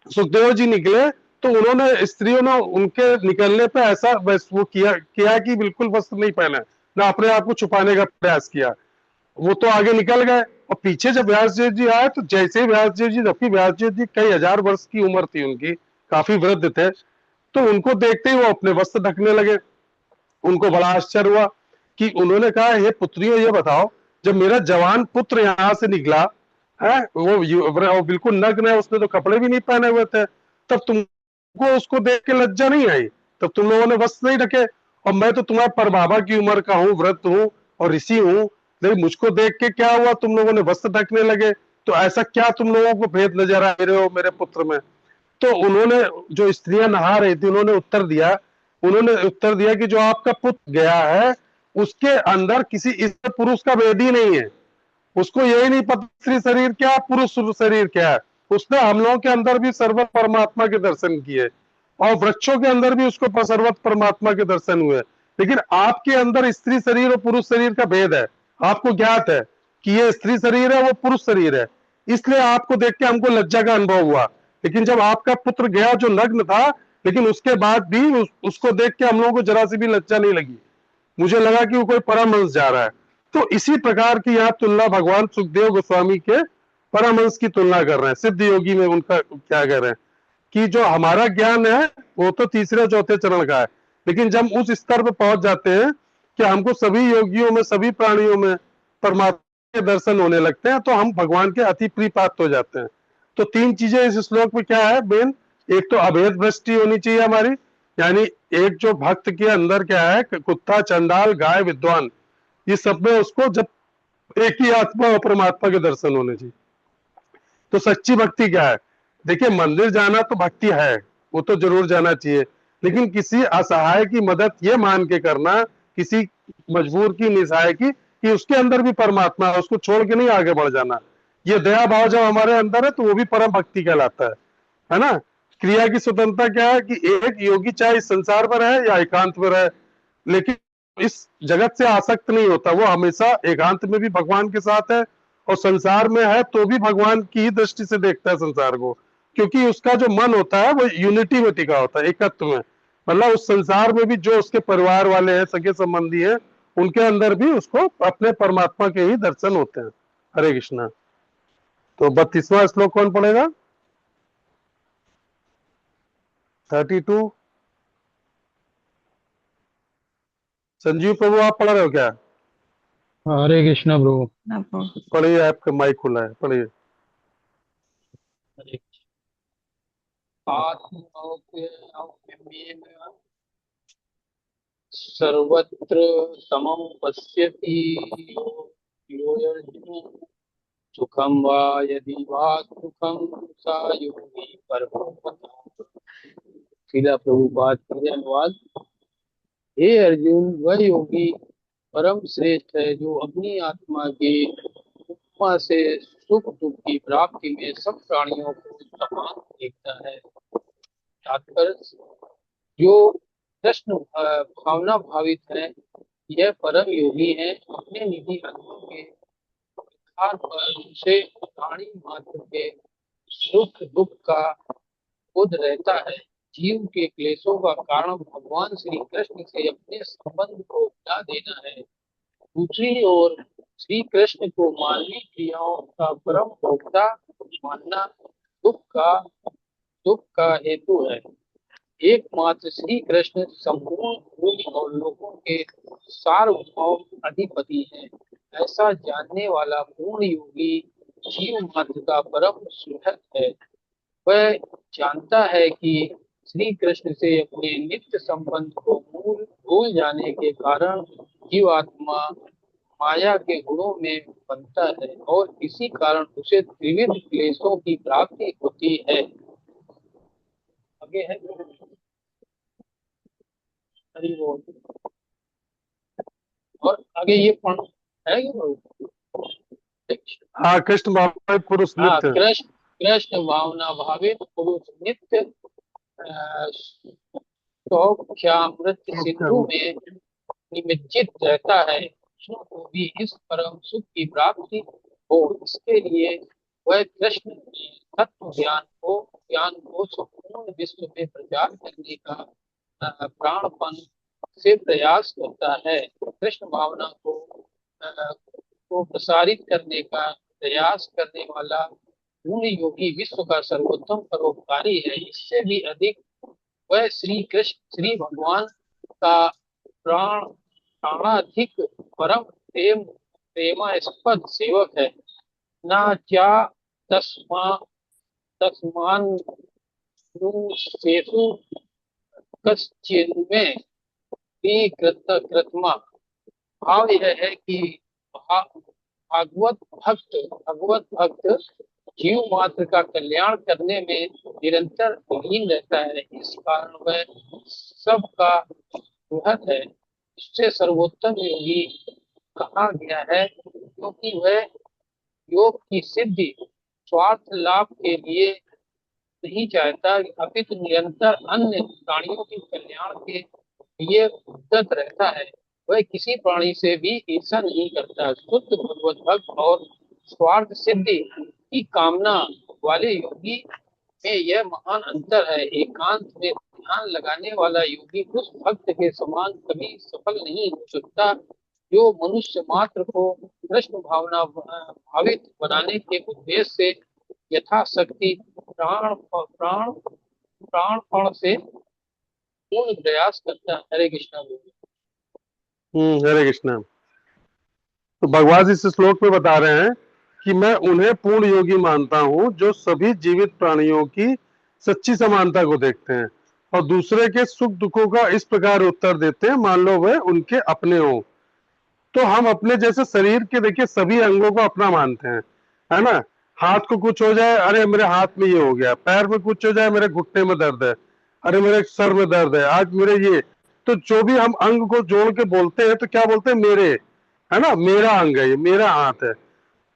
सुखदेव जी निकले तो उन्होंने, स्त्रियों ने उनके निकलने पे ऐसा वो किया कि बिल्कुल वस्त्र नहीं पहने, ना अपने आप को छुपाने का प्रयास किया। वो तो आगे निकल गए, और पीछे जब व्यास जी आए तो जैसे ही व्यास जी, जबकि व्यास जी कई हजार वर्ष की उम्र थी उनकी, काफी वृद्ध थे, तो उनको देखते ही वो अपने वस्त्र ढकने लगे। उनको बड़ा आश्चर्य हुआ कि उन्होंने कहा, हे पुत्रियों, ये बताओ, जब मेरा जवान पुत्र यहाँ से निकला है, वो बिल्कुल नग्न है, उसने तो कपड़े भी नहीं पहने हुए थे, तब तुमको उसको देख के लज्जा नहीं आई? तब तुम लोगों ने वस्त्र नहीं ढके? और मैं तो तुम्हारे परबाबा की उम्र का हूँ, वृद्ध हूँ और ऋषि हूँ, लेकिन मुझको देख के क्या हुआ, तुम लोगों ने वस्त्र ढकने लगे? तो ऐसा क्या तुम लोगों को भेद नजर आ रहे हो मेरे पुत्र में? तो उन्होंने, जो स्त्रियां नहा रही थी, उन्होंने उत्तर दिया कि जो आपका पुत्र गया है, उसके अंदर किसी स्त्री पुरुष का भेद ही नहीं है। उसको यही नहीं पता स्त्री शरीर क्या है, पुरुष शरीर क्या है। उसने हम लोगों के अंदर भी सर्वत परमात्मा के दर्शन किए, और वृक्षों के अंदर भी उसको सर्वत परमात्मा के दर्शन हुए, लेकिन आपके अंदर स्त्री शरीर और पुरुष शरीर का भेद है। आपको ज्ञात है कि ये स्त्री शरीर है, वो पुरुष शरीर है, इसलिए आपको देख के हमको लज्जा का अनुभव हुआ। लेकिन जब आपका पुत्र गया जो नग्न था, लेकिन उसके बाद भी उसको देख के हम लोगों को जरा सी भी लज्जा नहीं लगी। मुझे लगा कि वो कोई परमहंस जा रहा है। तो इसी प्रकार की यहाँ तुलना भगवान सुखदेव गोस्वामी के परमहंस की तुलना कर रहे हैं। सिद्ध योगी में उनका क्या कह रहे हैं कि जो हमारा ज्ञान है वो तो तीसरे चौथे चरण का है, लेकिन जब उस स्तर पर पहुंच जाते हैं कि हमको सभी योगियों में, सभी प्राणियों में परमात्मा के दर्शन होने लगते हैं, तो हम भगवान के अति प्रिय पात्र हो जाते हैं। तो तीन चीजें इस श्लोक में क्या है मेन? एक तो अभेद दृष्टि होनी चाहिए हमारी, यानी एक जो भक्त के अंदर क्या है, कुत्ता, चंडाल, गाय, विद्वान, ये सब में उसको जब एक ही आत्मा और परमात्मा के दर्शन होने चाहिए। तो सच्ची भक्ति क्या है? देखिए, मंदिर जाना तो भक्ति है, वो तो जरूर जाना चाहिए, लेकिन किसी असहाय की मदद ये मान के करना, किसी मजबूर की, निसहाय की, कि उसके अंदर भी परमात्मा है, उसको छोड़ के नहीं आगे बढ़ जाना। ये दया भाव जब हमारे अंदर है तो वो भी परम भक्ति कहलाता है ना? क्रिया की स्वतंत्रता क्या है कि एक योगी चाहे इस संसार पर है या एकांत में रहे, लेकिन इस जगत से आसक्त नहीं होता। वो हमेशा एकांत में भी भगवान के साथ है, और संसार में है तो भी भगवान की ही दृष्टि से देखता है संसार को, क्योंकि उसका जो मन होता है वो यूनिटी में टिका होता है, एकत्व में। मतलब उस संसार में भी जो उसके परिवार वाले हैं, सगे संबंधी हैं, उनके अंदर भी उसको अपने परमात्मा के ही दर्शन होते हैं। हरे कृष्णा। तो 32वां श्लोक कौन पढ़ेगा? 32। संजीव प्रभु, आप पढ़ रहे हो क्या? हरे कृष्णा प्रभु। पढ़िए, आपका माइक खुला है, पढ़िए। हरे आत्मौक्यमेन सर्वत्र समं पश्यति यो योऽर्जुन सुखम वा यदि वा दुःखम सा योगी परमो गतः। सीधा प्रभुपाद की अनुवाद। हे अर्जुन, वह योगी परम श्रेष्ठ है जो अपनी आत्मा की उपमा से सुख दुख की प्राप्ति में सब प्राणियों को समान देखता है। तात्पर्य, जो कृष्ण भावना भावित है, यह परम योगी है। अपने निजी अनुभव के आधार पर उसे प्राणी मात्र के सुख दुख का बोध रहता है। जीव के क्लेशों का कारण भगवान श्री कृष्ण से अपने संबंध को मिटा देना है। दूसरी ओर श्री कृष्ण को मानवीय क्रियाओं का परम भोक्ता मानना दुख का हेतु है। एकमात्र श्री कृष्ण संपूर्ण भूमि और लोगों के सार्वभौम अधिपति हैं। ऐसा जानने वाला पूर्ण योगी जीव मात्र का परम सुहृद है। वह जानता है कि श्री कृष्ण से अपने नित्य संबंध को भूल जाने के कारण जीवात्मा माया के गुणों में बनता है, और इसी कारण उसे त्रिविध क्लेशों की प्राप्ति होती है। आगे है, हरि बोल। और आगे ये पढ़ है हाँ, कृष्ण भाव पुरुष हाँ, नित्य। कृष्ण कृष्ण भावना भावित पुरुष नित्य सौख्यामृत सिंधु में निमज्जित रहता है। कृष्ण को भी इस परम सुख की प्राप्ति हो, इसके लिए वह कृष्ण के तत्व ज्ञान को संपूर्ण विश्व में प्रचार करने का प्राणपण से प्रयास करता है। कृष्ण भावना को प्रसारित करने का प्रयास करने वाला पूर्ण योगी विश्व का सर्वोत्तम परोपकारी है। इससे भी अधिक वह श्री कृष्ण श्री भगवान का प्राण प्राणाधिक परम प्रेमास्पद सेवक है। ना क्या तस्मा तस्मान सेतु कश्चिन्मे कृतमा। भाव यह है कि भागवत भक्त जीव मात्र का कल्याण करने में निरंतर लीन रहता है। इस कारण वह सबका बृहद है। इससे सर्वोत्तम योगी कहा गया है, क्योंकि वह योग की सिद्धि स्वार्थ लाभ के लिए नहीं चाहता, अपितु निरंतर अन्य प्राणियों के कल्याण के लिए उद्यत रहता है। वह किसी प्राणी से भी ईर्षा नहीं करता। शुद्ध भगवत भक्त और स्वार्थ सिद्धि की कामना वाले योगी में यह महान अंतर है। एकांत में ध्यान लगाने वाला योगी उस भक्त के समान कभी सफल नहीं हो सकता, जो मनुष्य मात्र को कृष्ण भावना भावित बनाने के उद्देश्य से यथाशक्ति प्राण प्राणपण से पूर्ण प्रयास करता है। हरे कृष्णा बोलिए। हरे कृष्णा। तो भगवान इस श्लोक में बता रहे हैं कि मैं उन्हें पूर्ण योगी मानता हूं जो सभी जीवित प्राणियों की सच्ची समानता को देखते हैं और दूसरे के सुख दुखों का इस प्रकार उत्तर देते हैं मान लो वह उनके अपने हों। तो हम अपने जैसे शरीर के देखिए सभी अंगों को अपना मानते हैं, है ना। हाथ को कुछ हो जाए, अरे मेरे हाथ में ये हो गया, पैर में कुछ हो जाए, मेरे घुटने में दर्द है, अरे मेरे सर में दर्द है, आज मेरे ये। तो जो भी हम अंग को जोड़ के बोलते हैं तो क्या बोलते हैं, मेरे, है ना, मेरा अंग है, ये मेरा हाथ है।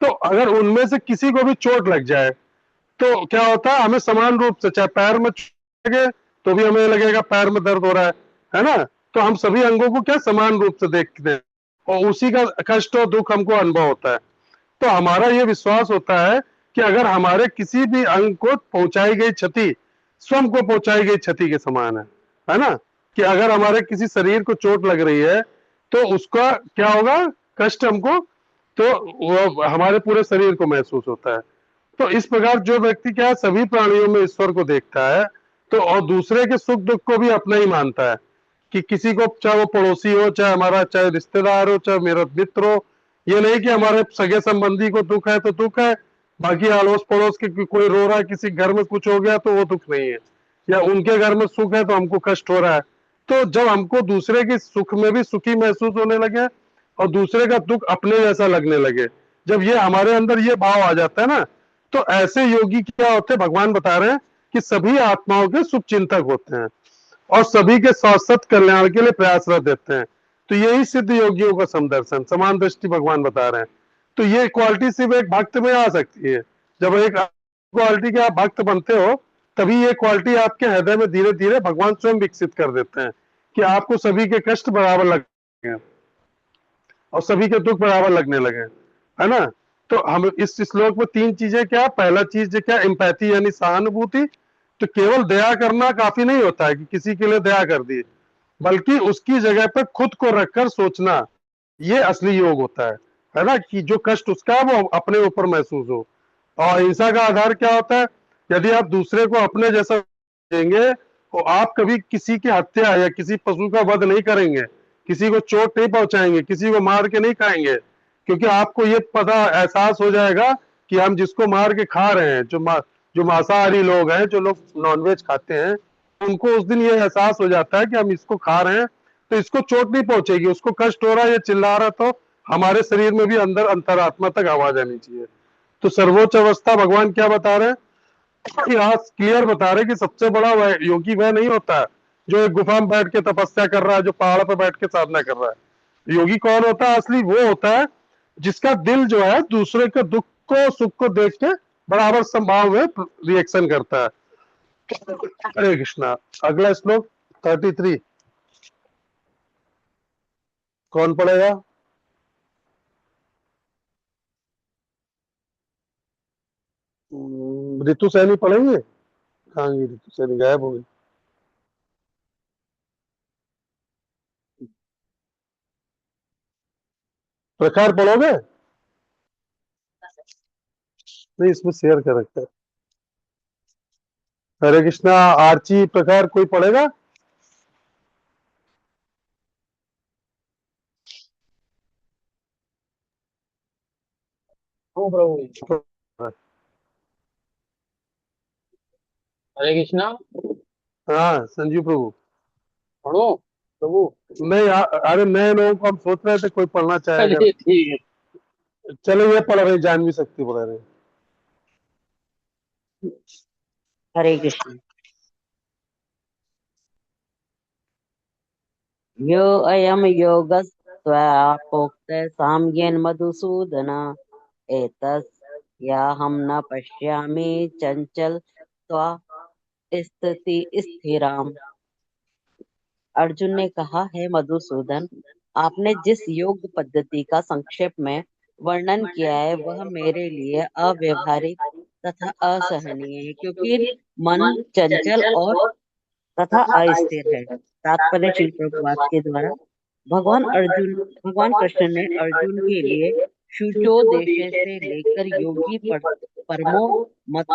तो अगर उनमें से किसी को भी चोट लग जाए तो क्या होता है, हमें समान रूप से, चाहे पैर में चोट लगे तो भी हमें लगेगा पैर में दर्द हो रहा है ना। तो हम सभी अंगों को क्या समान रूप से देखते हैं और उसी का कष्ट और दुख हमको अनुभव होता है। तो हमारा ये विश्वास होता है कि अगर हमारे किसी भी अंग को पहुंचाई गई क्षति स्वयं को पहुंचाई गई क्षति के समान है ना। कि अगर हमारे किसी शरीर को चोट लग रही है तो उसका क्या होगा, कष्ट हमको, तो वो हमारे पूरे शरीर को महसूस होता है। तो इस प्रकार जो व्यक्ति क्या है सभी प्राणियों में ईश्वर को देखता है तो और दूसरे के सुख दुख को भी अपना ही मानता है कि किसी को, चाहे वो पड़ोसी हो, चाहे हमारा, चाहे रिश्तेदार हो, चाहे मेरा मित्र हो, ये नहीं कि हमारे सगे संबंधी को दुख है तो दुख है, बाकी अड़ोस पड़ोस के कोई रो रहा है, किसी घर में कुछ हो गया तो वो दुख नहीं है, या उनके घर में सुख है तो हमको कष्ट हो रहा है। तो जब हमको दूसरे के सुख में भी सुखी महसूस होने लगे और दूसरे का दुख अपने जैसा लगने लगे, जब ये हमारे अंदर ये भाव आ जाता है ना, तो ऐसे योगी क्या होते हैं, भगवान बता रहे हैं कि सभी आत्माओं के शुभ चिंतक होते हैं और सभी के शाश्वत कल्याण के लिए प्रयासरत रहते हैं। तो यही सिद्ध योगियों का समदर्शन, समान दृष्टि भगवान बता रहे हैं। तो ये क्वालिटी सिर्फ एक भक्त में आ सकती है। जब एक क्वालिटी के आप भक्त बनते हो तभी ये क्वालिटी आपके हृदय में धीरे धीरे भगवान स्वयं विकसित कर देते हैं कि आपको सभी के कष्ट बराबर लगे और सभी के दुख बराबर लगने लगे, है ना। तो हम इस श्लोक में तीन चीजें, क्या, पहला चीज क्या, एम्पैथी यानी सहानुभूति। तो केवल दया करना काफी नहीं होता है कि किसी के लिए दया कर दी, बल्कि उसकी जगह पर खुद को रखकर सोचना, ये असली योग होता है ना, कि जो कष्ट उसका है वो अपने ऊपर महसूस हो। और अहिंसा का आधार क्या होता है, यदि आप दूसरे को अपने जैसा देंगे तो आप कभी किसी की हत्या या किसी पशु का वध नहीं करेंगे, किसी को चोट नहीं पहुंचाएंगे, किसी को मार के नहीं खाएंगे, क्योंकि आपको ये पता एहसास हो जाएगा कि हम जिसको मार के खा रहे हैं, जो मांसाहारी लोग हैं, जो लोग नॉनवेज खाते हैं, उनको उस दिन ये एहसास हो जाता है कि हम इसको खा रहे हैं तो इसको चोट नहीं पहुंचेगी, उसको कष्ट हो रहा है, ये चिल्ला रहा है, तो हमारे शरीर में भी अंदर अंतरात्मा तक आवाज आनी चाहिए। तो सर्वोच्च अवस्था भगवान क्या बता रहे हैं, यहाँ क्लियर बता रहे हैं कि सबसे बड़ा वह योगी वह नहीं होता है जो एक गुफा में बैठ के तपस्या कर रहा है, जो पहाड़ पर बैठ के साधना कर रहा है। योगी कौन होता है, असली वो होता है जिसका दिल जो है दूसरे के दुख को सुख को देख के बराबर संभाव में रिएक्शन करता है। हरे कृष्णा। अगला श्लोक 33 कौन पढ़ेगा? ऋतु सैनी पढ़ेंगे? कहाँ गई ऋतु सैनी, गायब हो गई। प्रकार पढ़ोगे? नहीं, इसमें शेयर कर रखा है। हरे कृष्णा। आर्ची प्रकार कोई पढ़ेगा? हो प्रभु। हरे कृष्णा। हाँ संजीव प्रभु। पढ़ो प्रभु। नहीं अरे नए लोगों को हम सोच रहे थे कोई पढ़ना चाहेगा। चलिए ठीक है। चलो ये पढ़ रहे, जानवी शक्ति पढ़ रहे। हरे कृष्ण। यो अयम योगस्त्वया साम्येन मधुसूदन एतस्याहं न पश्यामि चंचल त्वा स्थिति स्थिराम। अर्जुन ने कहा, है मधुसूदन, आपने जिस योग पद्धति का संक्षेप में वर्णन किया है वह मेरे लिए अव्यवहारिक तथा असहनीय है, क्योंकि मन चंचल और तथा अस्थिर है। तात्पर्य श्री प्रभुपाद के द्वारा भगवान कृष्ण ने अर्जुन के लिए शुचोदेशे से लेकर योगी परमो मत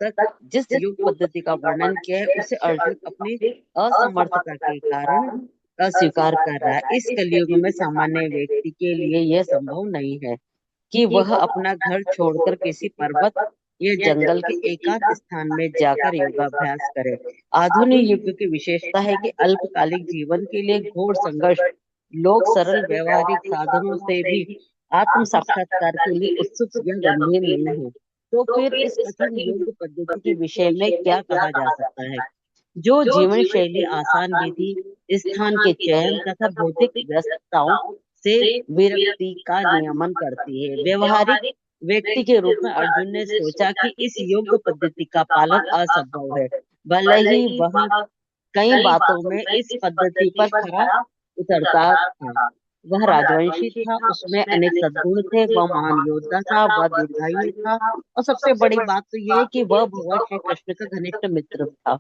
तक जिस योग पद्धति का वर्णन किया है उसे अर्जुन अपनी असमर्थता के कारण अस्वीकार कर रहा है। इस कलयुग में सामान्य व्यक्ति के लिए यह संभव नहीं है कि वह अपना घर छोड़कर किसी पर्वत या जंगल के एकांत स्थान में जाकर योगाभ्यास करे। आधुनिक युग की विशेषता है कि अल्पकालिक जीवन के लिए घोर संघर्ष लोग सरल व्यवहारिक साधनों से भी आत्म साक्षात्कार के लिए उत्सुक या गंभीर नहीं है। तो फिर इस कठिन योग पद्धति के विषय में क्या कहा जा सकता है, जो जीवन शैली, आसान विधि, स्थान के चयन तथा भौतिक व्यस्तताओं से विरक्ति का नियमन करती है। व्यवहारिक व्यक्ति के रूप में अर्जुन ने सोचा कि इस योग पद्धति का पालन असंभव है, भले ही वह कई बातों में इस पद्धति पर खरा उतरता था। वह राजवंशी था, उसमें अनेक सद्गुण थे, वह महान योद्धा था, वह दीर्घायु था, और सबसे बड़ी बात तो यह है कि वह भगवान श्री कृष्ण का घनिष्ठ मित्र था।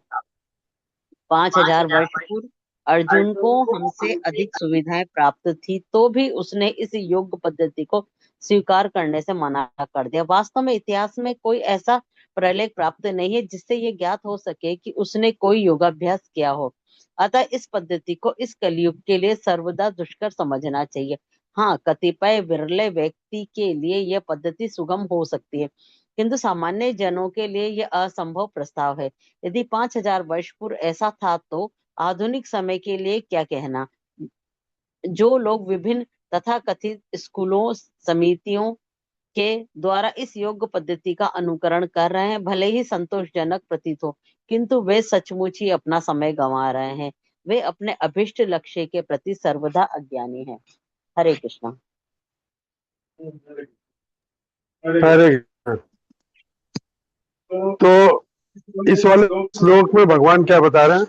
5000 वर्ष पूर्व अर्जुन को हमसे अधिक सुविधाएं प्राप्त थी, तो भी उसने इस योग पद्धति को स्वीकार करने से मना कर दिया। वास्तव में इतिहास में कोई ऐसा प्रलेख प्राप्त नहीं है जिससे ये ज्ञात हो सके कि उसने कोई योगाभ्यास किया हो। अतः इस पद्धति को इस कलयुग के लिए सर्वदा दुष्कर समझना चाहिए। हाँ, कतिपय विरले व्यक्ति के लिए यह पद्धति सुगम हो सकती है, किंतु सामान्य जनों के लिए यह असंभव प्रस्ताव है। यदि 5000 वर्ष पूर्व ऐसा था तो आधुनिक समय के लिए क्या कहना। जो लोग विभिन्न तथा कथित स्कूलों, समितियों के द्वारा इस योग पद्धति का अनुकरण कर रहे हैं, भले ही संतोषजनक प्रतीत हो, किंतु वे सचमुच ही अपना समय गंवा रहे हैं। वे अपने अभिष्ट लक्ष्य के प्रति सर्वदा अज्ञानी हैं। हरे कृष्णा। हरे कृष्णा। तो इस वाले श्लोक में भगवान क्या बता रहे हैं?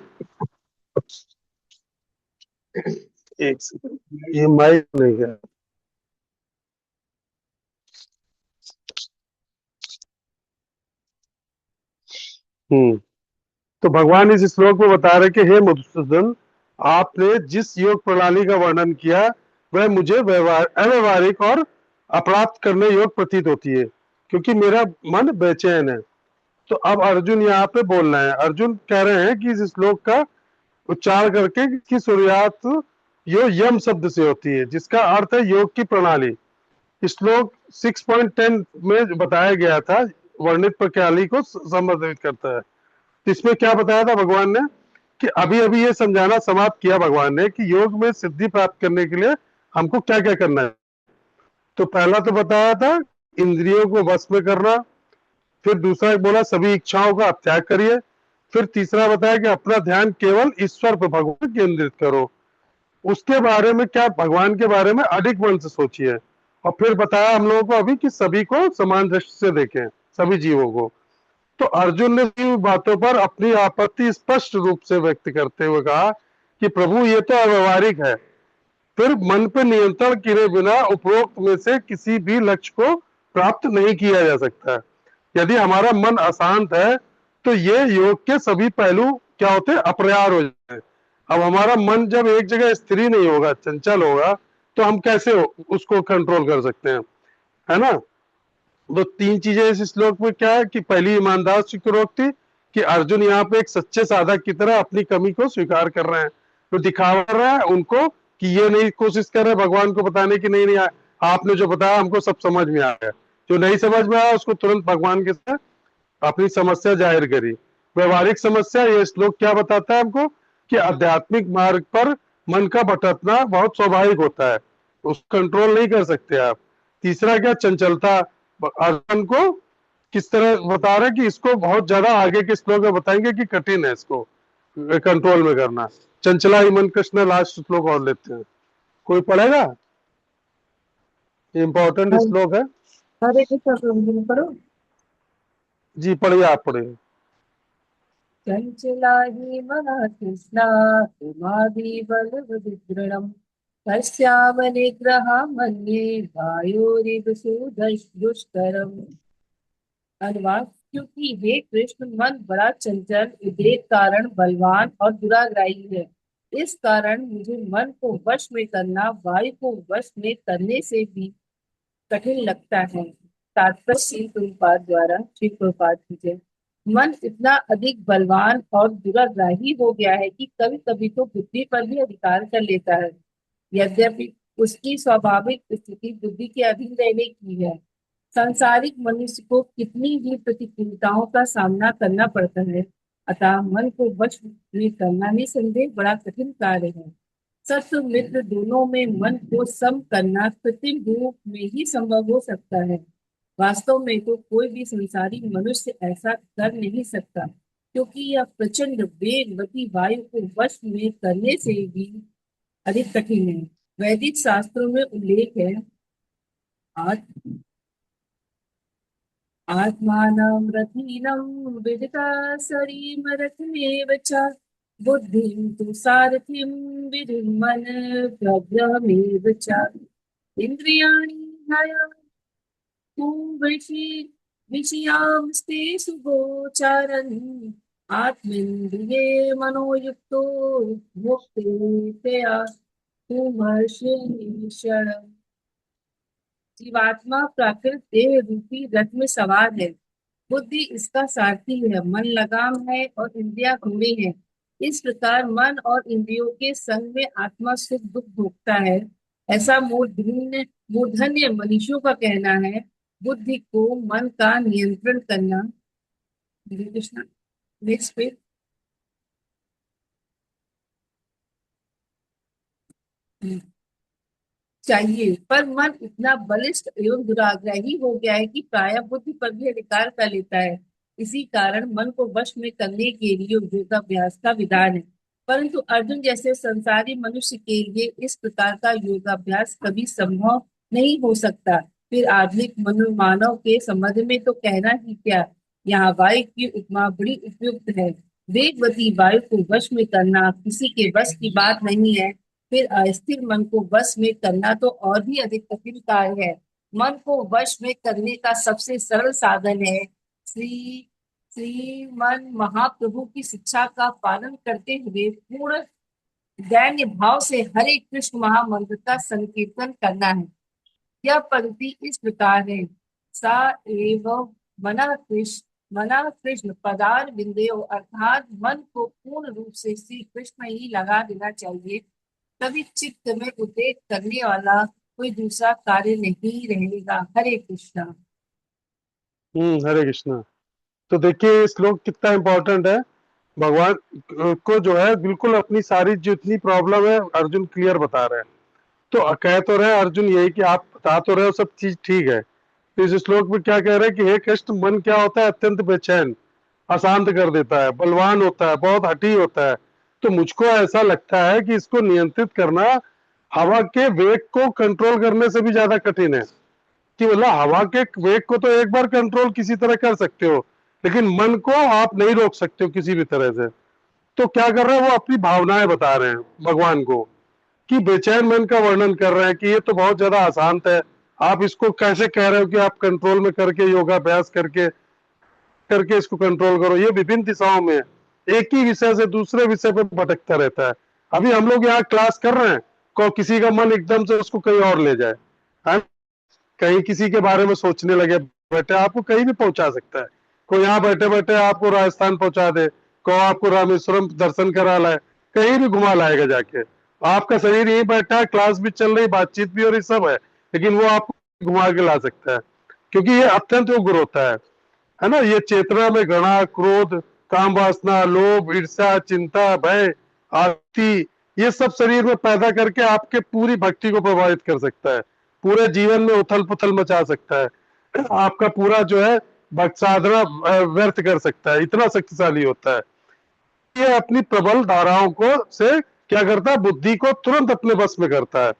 एक सेकंड, ये माइक नहीं है। तो भगवान इस श्लोक में बता रहे कि हे मधुसूदन, आपने जिस योग प्रणाली का वर्णन किया वह मुझे अव्यवहारिक और अप्राप्त करने योग्य प्रतीत होती है, क्योंकि मेरा मन बेचैन है। तो अब अर्जुन यहाँ पे बोल रहे हैं, अर्जुन कह रहे हैं कि इस श्लोक का उच्चारण करके कि शुरुआत यो यम शब्द से होती है, जिसका अर्थ है योग की प्रणाली। श्लोक 6.10 में बताया गया था, वर्णित प्रणाली को संबोधित करता है। इसमें क्या बताया था भगवान ने कि अभी अभी ये समझाना समाप्त किया भगवान ने कि योग में सिद्धि प्राप्त करने के लिए हमको क्या क्या करना है। तो पहला तो बताया था इंद्रियों को वश में करना, फिर दूसरा बोला सभी इच्छाओं का त्याग करिए, फिर तीसरा बताया कि अपना ध्यान केवल ईश्वर पर भगवान केंद्रित करो। उसके बारे में क्या, भगवान के बारे में अधिक मन से सोचिए। और फिर बताया हम लोगों को अभी कि सभी को समान दृष्टि से देखें, सभी जीवों को। तो अर्जुन ने इन बातों पर अपनी आपत्ति स्पष्ट रूप से व्यक्त करते हुए कहा कि प्रभु ये तो अव्यवहारिक है, फिर मन पर नियंत्रण किए बिना उपरोक्त में से किसी भी लक्ष्य को प्राप्त नहीं किया जा सकता। यदि हमारा मन अशांत है तो ये योग के सभी पहलू क्या होते हैं, अप्रयार हो जाते हैं। अब हमारा मन जब एक जगह स्थिर नहीं होगा, चंचल होगा, तो हम कैसे उसको कंट्रोल कर सकते हैं, है ना। वो तीन चीजें इस श्लोक में क्या है कि पहली ईमानदार स्वीकारोक्ति कि अर्जुन यहाँ पे एक सच्चे साधक की तरह अपनी कमी को स्वीकार कर रहे हैं, तो दिखावा कर रहा है उनको कि ये नहीं कोशिश कर रहे भगवान को बताने की नहीं नहीं आपने जो बताया हमको सब समझ में आ गया, जो नहीं समझ में आया उसको तुरंत भगवान के साथ अपनी समस्या जाहिर करी। व्यवहारिक समस्या ये श्लोक क्या बताता है हमको कि आध्यात्मिक मार्ग पर मन का भटकना बहुत स्वाभाविक होता है, उसको कंट्रोल नहीं कर सकते आप। तीसरा क्या, चंचलता, अर्जुन को किस तरह बता रहे हैं कि इसको बहुत ज्यादा आगे के श्लोक में बताएंगे कि कठिन है इसको कंट्रोल में करना। चंचला ही मन कृष्ण लास्ट श्लोक और लेते हैं, कोई पढ़ेगा? इम्पोर्टेंट श्लोक है हरे कृष्ण प्रभु जी करो। जी, पढ़िए, आप पढ़िए। चंचला हि मनः कृष्णा उमादि बलवदृढम् तस्याम निग्रह मन्ये वायोरिव दुष्करम्। अनुवाद, क्योंकि हे कृष्ण मन बड़ा चंचल, उद्रेक कारण बलवान और दुराग्राही है, इस कारण मुझे मन को वश में करना वायु को वश में करने से भी कठिन लगता है। तात्पर्य श्री प्रभुपाद द्वारा, श्री प्रभुपाद जी, मन इतना अधिक बलवान और दुराग्राही हो गया है कि कभी कभी तो बुद्धि पर भी अधिकार कर लेता है। यद्यपि उसकी स्वाभाविक स्थिति बुद्धि के अधीन रहने की है। सांसारिक मनुष्य को कितनी ही प्रतिकूलताओं का सामना करना पड़ता है, अतः मन को वश में करना निसंदेह बड़ा कठिन कार्य है। शत्रु मित्र दोनों में मन को सम करना कृत्रिम रूप में ही संभव हो सकता है। वास्तव में तो कोई भी संसारी मनुष्य ऐसा कर नहीं सकता, क्योंकि यह प्रचंड वेगवती वायु को वश में करने से भी अधिक कठिन है। वैदिक शास्त्रों में उल्लेख है, आत्मानं रथीनं विदिता शरीररथमेव च बुद्धिं तु सारथिं विधिमन प्रग्रहमेव च इन्द्रियाणि तु विषयांस्ते सुगोचरन् आत्मेन्द्रिये मनोयुक्तो मुक्ते तुमर्षणीषण। जीवात्मा प्राकृत देह रूपी रथ में सवार है, बुद्धि इसका सारथी है, मन लगाम है और इंद्रियां घोड़े हैं। इस प्रकार मन और इंद्रियों के संग में आत्मा सुख दुख भोगता है, ऐसा मूर्धन्य मनुष्यों का कहना है। बुद्धि को मन का नियंत्रण करना, हरे कृष्णा, नेक्स्ट पे, चाहिए, पर मन इतना बलिष्ठ एवं दुराग्रही हो गया है कि प्रायः बुद्धि पर भी अधिकार कर लेता है। इसी कारण मन को वश में करने के लिए योगाभ्यास का विधान है, परंतु अर्जुन जैसे संसारी मनुष्य के लिए इस प्रकार का योगाभ्यास कभी संभव नहीं हो सकता। फिर आधुनिक मानव के संबंध में तो कहना ही क्या, यहाँ वायु की उपमा बड़ी उपयुक्त है। वेगवती वायु को वश में करना किसी के बस की बात नहीं है, फिर अस्थिर मन को वश में करना तो और भी अधिक कठिन कार्य है। मन को वश में करने का सबसे सरल साधन है श्री श्रीमन महाप्रभु की शिक्षा का पालन करते हुए पूर्ण दैन्य भाव से हरे कृष्ण महामंत्र का संकीर्तन करना है। यह पंक्ति इस प्रकार है, सा एव मना कृष्ण पदार बिंदेयो, अर्थात मन को पूर्ण रूप से श्री कृष्ण ही लगा देना चाहिए, तभी चित्त में उद्रेक करने वाला कोई दूसरा कार्य नहीं रहेगा। हरे कृष्णा। हरे कृष्णा। तो देखिए ये श्लोक कितना इम्पोर्टेंट है। भगवान को जो है बिल्कुल अपनी सारी जितनी प्रॉब्लम है अर्जुन क्लियर बता रहे हैं। तो कह तो रहे अर्जुन यही कि आप बता तो रहे हो सब चीज ठीक है, तो इस श्लोक में क्या कह रहे हैं कि हे कृष्ण, मन क्या होता है, अत्यंत बेचैन, अशांत कर देता है, बलवान होता है, बहुत हठी होता है। तो मुझको ऐसा लगता है कि इसको नियंत्रित करना हवा के वेग को कंट्रोल करने से भी ज्यादा कठिन है। कि मतलब हवा के वेग को तो एक बार कंट्रोल किसी तरह कर सकते हो, लेकिन मन को आप नहीं रोक सकते हो किसी भी तरह से। तो क्या कर रहे हैं, वो अपनी भावनाएं बता रहे हैं भगवान को कि बेचैन मन का वर्णन कर रहे हैं कि ये तो बहुत ज्यादा अशांत है, आप इसको कैसे कह रहे हो कि आप कंट्रोल में करके योगाभ्यास करके करके इसको कंट्रोल करो। ये विभिन्न दिशाओं में एक ही विषय से दूसरे विषय पे भटकता रहता है। अभी हम लोग यहाँ क्लास कर रहे हैं, को किसी का मन एकदम से उसको कहीं और ले जाए, है? कहीं किसी के बारे में सोचने लगे, बैठे आपको कहीं भी पहुंचा सकता है। कोई यहाँ बैठे बैठे आपको राजस्थान पहुंचा दे, कोई आपको रामेश्वरम दर्शन करा लाए, कहीं भी घुमा लाएगा जाके। आपका शरीर यहीं बैठा है, क्लास भी चल रही, बातचीत भी हो रही, सब है, लेकिन वो आपको घुमा के ला सकता है, क्योंकि ये अत्यंत उग्र होता है ना। ये चेतना में घृणा, क्रोध, काम वासना, लोभ, ईर्ष्या, चिंता, भय, आरती, ये सब शरीर में पैदा करके आपके पूरी भक्ति को प्रभावित कर सकता है, पूरे जीवन में उथल पुथल मचा सकता है, आपका पूरा जो है भक्त साधना व्यर्थ कर सकता है, इतना शक्तिशाली होता है। ये अपनी प्रबल धाराओं को से क्या करता है, बुद्धि को तुरंत अपने बस में करता है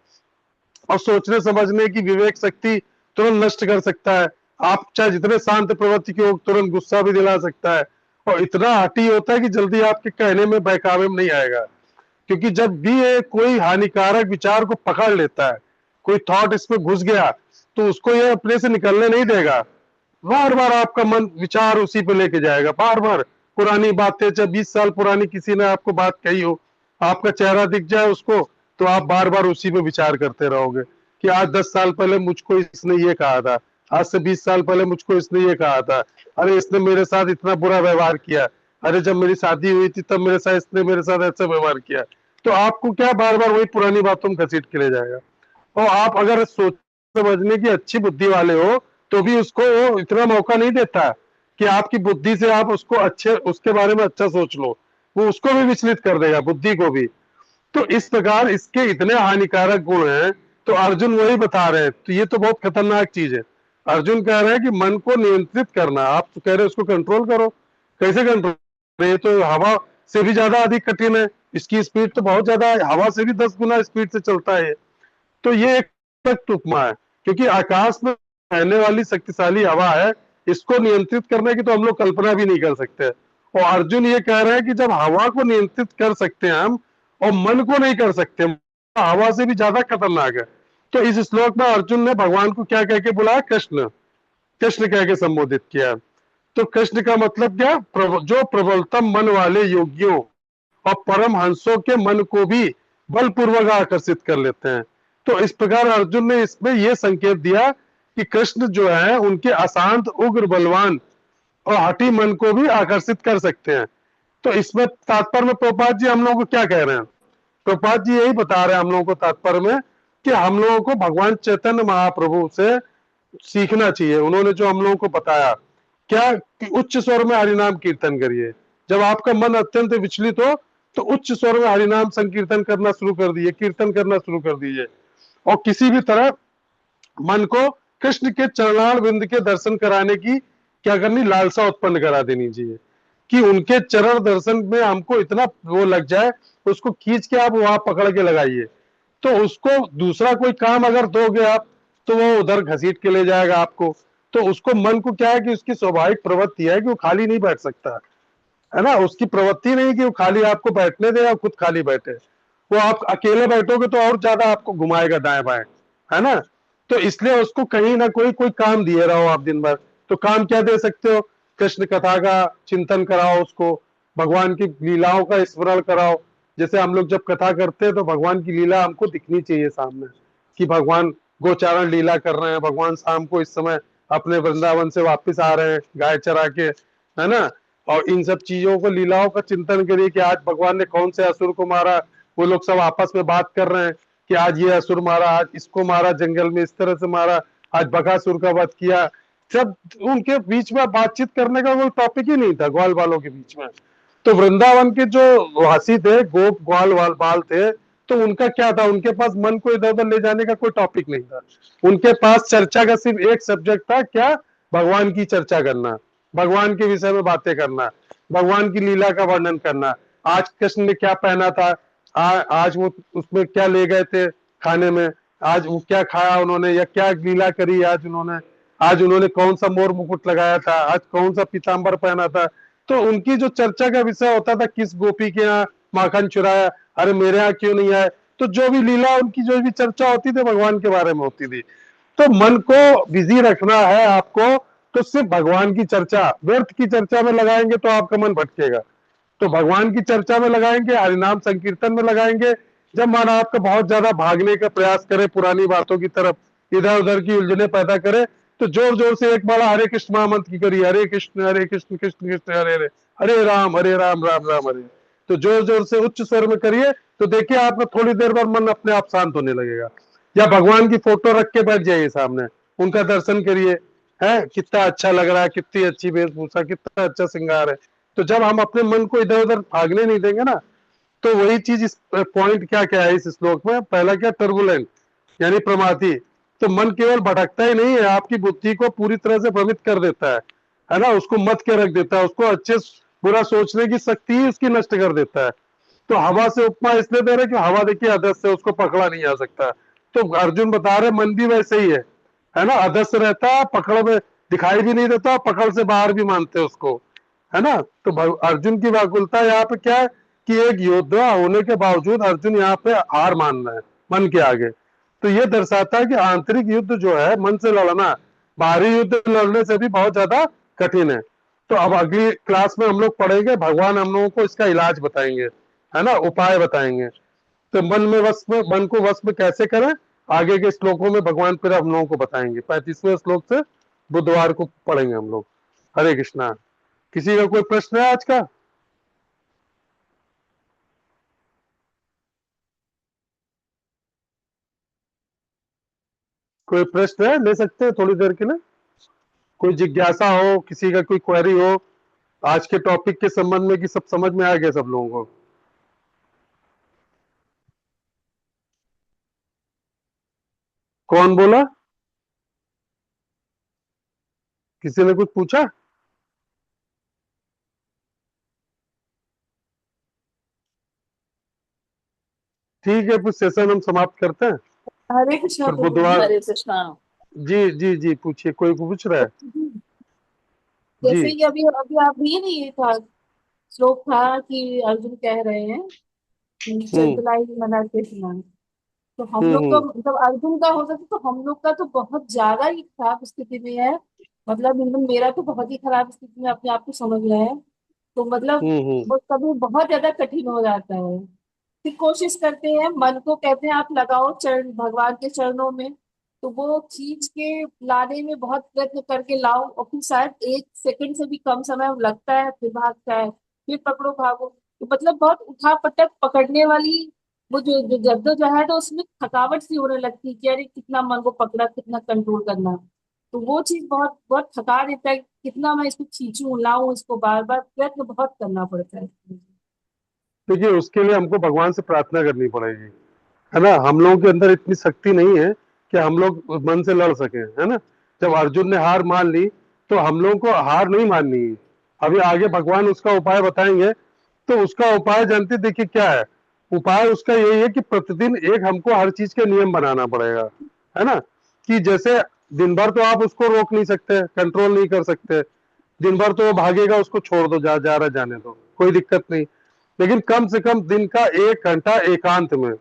और सोचने समझने की विवेक शक्ति तुरंत नष्ट कर सकता है। आप चाहे जितने शांत प्रवृत्ति के हो, तुरंत गुस्सा भी दिला सकता है, और इतना हठी होता है कि जल्दी आपके कहने में बहकावे में नहीं आएगा। क्योंकि जब भी ये कोई हानिकारक विचार को पकड़ लेता है, कोई थॉट इसमें घुस गया, तो उसको ये अपने से निकलने नहीं देगा। बार बार आपका मन विचार उसी पे लेके जाएगा, बार बार पुरानी बातें, चाहे 20 साल पुरानी किसी ने आपको बात कही हो, आपका चेहरा दिख जाए उसको, तो आप बार बार उसी पे विचार करते रहोगे कि आज 10 साल पहले मुझको इसने ये कहा था, आज से 20 साल पहले मुझको इसने ये कहा था, अरे इसने मेरे साथ इतना बुरा व्यवहार किया, अरे जब मेरी शादी हुई थी तब मेरे साथ इसने मेरे साथ ऐसा व्यवहार किया। तो आपको क्या बार बार वही पुरानी बातों में घसीट के ले जाएगा। और आप अगर सोच समझने की अच्छी बुद्धि वाले हो, तो भी उसको वो इतना मौका नहीं देता कि आपकी बुद्धि से आप उसको अच्छे, उसके बारे में अच्छा सोच लो, वो उसको भी विचलित कर देगा, बुद्धि को भी। तो इस प्रकार इसके इतने हानिकारक गुण हैं, तो अर्जुन वही बता रहे हैं। तो ये तो बहुत खतरनाक चीज है। अर्जुन कह रहे हैं कि मन को नियंत्रित करना, आप तो कह रहे हैं उसको कंट्रोल करो। कैसे कंट्रोल? ये तो हवा से भी ज्यादा अधिक कठिन है, इसकी स्पीड तो बहुत ज्यादा है, हवा से भी 10 गुना स्पीड से चलता है। तो ये एक सख्त उपमा है, क्योंकि आकाश में रहने वाली शक्तिशाली हवा है, इसको नियंत्रित करने की तो हम लोग कल्पना भी नहीं कर सकते। और अर्जुन ये कह रहे हैं कि जब हवा को नियंत्रित कर सकते हैं हम, और मन को नहीं कर सकते, हवा से भी ज्यादा खतरनाक है। तो इस श्लोक में अर्जुन ने भगवान को क्या कह के बुलाया? कृष्ण, कृष्ण कह के संबोधित किया। तो कृष्ण का मतलब क्या? जो प्रबलतम मन वाले योगियों और परम हंसों के मन को भी बलपूर्वक आकर्षित कर लेते हैं। तो इस प्रकार अर्जुन ने इसमें यह संकेत दिया कि कृष्ण जो है उनके अशांत, उग्र, बलवान और हठी मन को भी आकर्षित कर सकते हैं। तो इसमें तात्पर्य में प्रभुपाद जी हम लोगों को क्या कह रहे हैं? प्रभुपाद जी यही बता रहे हैं हम लोगों को तात्पर्य में कि हम लोगों को भगवान चैतन्य महाप्रभु से सीखना चाहिए। उन्होंने जो हम लोगों को बताया क्या कि उच्च स्वर में हरिनाम कीर्तन करिए। जब आपका मन अत्यंत विचलित हो, तो उच्च स्वर में हरिनाम संकीर्तन करना शुरू कर दीजिए, कीर्तन करना शुरू कर दीजिए, और किसी भी तरह मन को कृष्ण के चरणार बिंद के दर्शन कराने की क्या करनी, लालसा उत्पन्न करा देनी चाहिए, कि उनके चरण दर्शन में हमको इतना वो लग जाए, उसको खींच के आप वहां पकड़ के लगाइए। तो उसको दूसरा कोई काम अगर दोगे आप, तो वो उधर घसीट के ले जाएगा आपको। तो उसको मन को क्या है कि उसकी स्वाभाविक प्रवृत्ति है कि वो खाली नहीं बैठ सकता है ना, उसकी प्रवृत्ति नहीं कि वो खाली आपको बैठने दे और खुद खाली बैठे। वो आप अकेले बैठोगे तो और ज्यादा आपको घुमाएगा दाएं बाएं, है ना। तो इसलिए उसको कहीं ना कोई कोई काम दिए रहो आप दिन भर। तो काम क्या दे सकते हो? कृष्ण कथा का चिंतन कराओ उसको, भगवान की लीलाओं का स्मरण कराओ। जैसे हम लोग जब कथा करते हैं तो भगवान की लीला हमको दिखनी चाहिए सामने, कि भगवान गोचारण लीला कर रहे हैं, भगवान शाम को इस समय अपने वृंदावन से वापस आ रहे हैं गाय चरा के, है ना। और इन सब चीजों को, लीलाओं का चिंतन करिए कि आज भगवान ने कौन से असुर को मारा। वो लोग सब आपस में बात कर रहे हैं कि आज ये असुर मारा, आज इसको मारा, जंगल में इस तरह से मारा, आज बकासुर का वध किया। सब उनके बीच में बातचीत करने का कोई टॉपिक ही नहीं था ग्वाल बालों के बीच में। तो वृंदावन के जो वासी थे, गोप ग्वाल बाल थे, तो उनका क्या था? उनके पास मन को इधर उधर ले जाने का कोई टॉपिक नहीं था। उनके पास चर्चा का सिर्फ एक सब्जेक्ट था, क्या? भगवान की चर्चा करना, भगवान के विषय में बातें करना, भगवान की लीला का वर्णन करना। आज कृष्ण ने क्या पहना था, आज वो उसमें क्या ले गए थे खाने में, आज वो क्या खाया उन्होंने, या क्या लीला करी आज उन्होंने कौन सा मोर मुकुट लगाया था, आज कौन सा पीताम्बर पहना था। तो उनकी जो चर्चा का विषय होता था, किस गोपी के यहाँ माखन चुराया, अरे मेरे यहाँ क्यों नहीं आए। तो जो भी लीला, उनकी जो भी चर्चा होती थी भगवान के बारे में होती थी। तो मन को बिजी रखना है आपको, तो सिर्फ भगवान की चर्चा, व्यर्थ की चर्चा में लगाएंगे तो आपका मन भटकेगा। तो भगवान की चर्चा में लगाएंगे, हरिनाम संकीर्तन में लगाएंगे। जब मन आपका बहुत ज्यादा भागने का प्रयास करे पुरानी बातों की तरफ, इधर उधर की उलझने पैदा करे, तो जोर जोर से एक बार हरे कृष्ण महामंत्र की करिए, हरे कृष्ण कृष्ण कृष्ण हरे हरे, हरे राम राम राम हरे। तो जोर जोर से उच्च स्वर में करिए, तो देखिए आपका थोड़ी देर बाद मन अपने आप शांत होने लगेगा। या भगवान की फोटो रख के बैठ जाइए सामने, उनका दर्शन करिए, है कितना अच्छा लग रहा है, कितनी अच्छी वेशभूषा, कितना अच्छा श्रृंगार है। तो जब हम अपने मन को इधर उधर भागने नहीं देंगे ना, तो वही चीज इस पॉइंट क्या क्या है इस श्लोक में, पहला क्या, टर्बुलेंट यानी प्रमादी। तो मन केवल भटकता ही नहीं है, आपकी बुद्धि को पूरी तरह से भ्रमित कर देता है ना, उसको मत के रख देता है, उसको अच्छे बुरा सोचने की शक्ति ही उसकी नष्ट कर देता है। तो हवा से उपमा इसलिए दे रहे कि हवा देखिए अदस्य है, उसको पकड़ा नहीं जा सकता। तो अर्जुन बता रहे मन भी वैसे ही है ना, अदस्य रहता है, पकड़ में दिखाई भी नहीं देता, पकड़ से बाहर भी मानते हैं उसको, है ना। तो अर्जुन की व्याकुलता यहाँ पे क्या है कि एक योद्धा होने के बावजूद अर्जुन यहाँ पे हार मान रहा है मन के आगे। तो ये दर्शाता है कि आंतरिक युद्ध जो है मन से लड़ना, बाहरी युद्ध लड़ने से भी बहुत ज्यादा कठिन है। तो अब अगली क्लास में हम लोग पढ़ेंगे, भगवान हम लोगों को इसका इलाज बताएंगे, है ना, उपाय बताएंगे। तो मन को वश में कैसे करें, आगे के श्लोकों में भगवान फिर हम लोगों को बताएंगे। 35वें श्लोक से बुधवार को पढ़ेंगे हम लोग। हरे कृष्णा। किसी का कोई प्रश्न है आज का? कोई प्रश्न है, ले सकते हैं थोड़ी देर के लिए। कोई जिज्ञासा हो, किसी का कोई क्वेरी हो आज के टॉपिक के संबंध में, कि सब समझ में आ गया सब लोगों को? कौन बोला? किसी ने कुछ पूछा? ठीक है, फिर सेशन हम समाप्त करते हैं। हरे कृष्णा फिर प्रभु जी। बुधवार। हरे कृष्णा। जी जी जी, पूछिए, कोई पूछ रहा है? जी। जैसे कि अभी अभी आप ये था श्लोक था कि अर्जुन कह रहे हैं कि हम्म चंचलाई मना कृष्णा। तो हम लोग का हम्म मतलब अर्जुन का हो सकता, तो हम लोग का तो बहुत ज्यादा ही खराब स्थिति में है। मतलब एकदम मेरा तो बहुत ही खराब स्थिति में अपने आप को समझ रहे हैं। तो मतलब हम्म। वो कभी बहुत ज्यादा कठिन हो जाता है। फिर कोशिश करते हैं, मन को कहते हैं आप लगाओ चरण भगवान के चरणों में। तो वो खींच के लाने में बहुत प्रयत्न करके लाओ, और फिर शायद 1 सेकंड से भी कम समय लगता है, फिर भागता है, फिर पकड़ो भागो। तो मतलब बहुत उठा पटक पकड़ने वाली वो जो जो जद्दोजहद है, उसमें थकावट सी होने लगती है कि अरे कितना मन को पकड़ा, कितना कंट्रोल करना। तो वो चीज बहुत बहुत थका देता है, कितना मैं इसको खींचूं लाऊं, इसको बार बार प्रयत्न बहुत करना पड़ता है। देखिए, उसके लिए हमको भगवान से प्रार्थना करनी पड़ेगी, है ना। हम लोगों के अंदर इतनी शक्ति नहीं है कि हम लोग मन से लड़ सके, है ना। जब अर्जुन ने हार मान ली, तो हम लोगों को हार नहीं माननी है। अभी आगे भगवान उसका उपाय बताएंगे। तो उसका उपाय जानते, देखिए क्या है उपाय उसका? यही है कि प्रतिदिन एक हमको हर चीज के नियम बनाना पड़ेगा, है ना। कि जैसे दिन भर तो आप उसको रोक नहीं सकते, कंट्रोल नहीं कर सकते। दिन भर तो वो भागेगा, उसको छोड़ दो, जा रहा जाने दो, कोई दिक्कत नहीं। लेकिन कम से कम दिन का 1 घंटा एकांत में,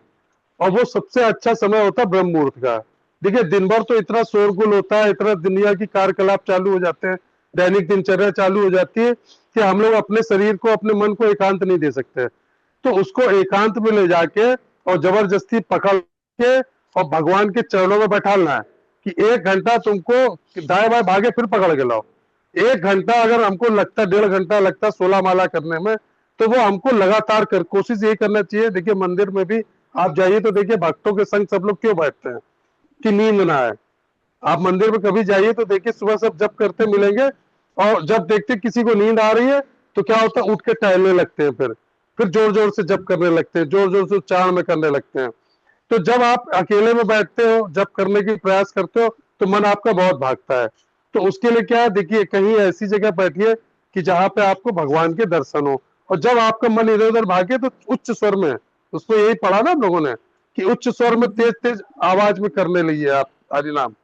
और वो सबसे अच्छा समय होता है ब्रह्म मुहूर्त का। देखिए, दिन भर तो इतना शोरगुल होता है, इतना दुनिया की कार्यकलाप चालू हो जाते हैं, दैनिक दिनचर्या चालू हो जाती है, कि हम लोग अपने शरीर को, अपने मन को एकांत नहीं दे सकते। तो उसको एकांत में ले जाके और जबरदस्ती पकड़ के और भगवान के चरणों में बैठालना है कि 1 घंटा तुमको दाएं बाएं भागे, फिर पकड़ के लाओ। 1 घंटा अगर हमको लगता, 1.5 घंटा लगता 16 माला करने में, तो वो हमको लगातार कोशिश यही करना चाहिए। देखिए, मंदिर में भी आप जाइए तो देखिए, भक्तों के संग सब लोग क्यों बैठते हैं? कि नींद ना आए। आप मंदिर में कभी जाइए तो देखिए, सुबह सब जप करते मिलेंगे, और जब देखते किसी को नींद आ रही है, तो क्या होता है, उठ के टहलने लगते हैं, फिर जोर जोर से जप करने लगते हैं, जोर जोर से उच्चारण में करने लगते हैं। तो जब आप अकेले में बैठते हो, जब करने की प्रयास करते हो, तो मन आपका बहुत भागता है। तो उसके लिए क्या है, देखिए, कहीं ऐसी जगह बैठिए कि जहां पे आपको भगवान के दर्शन हो। और जब आपका मन इधर उधर भागे, तो उच्च स्वर में, उसको यही पढ़ा ना हम लोगों ने, कि उच्च स्वर में तेज तेज आवाज में करने लगिए आप हरि नाम।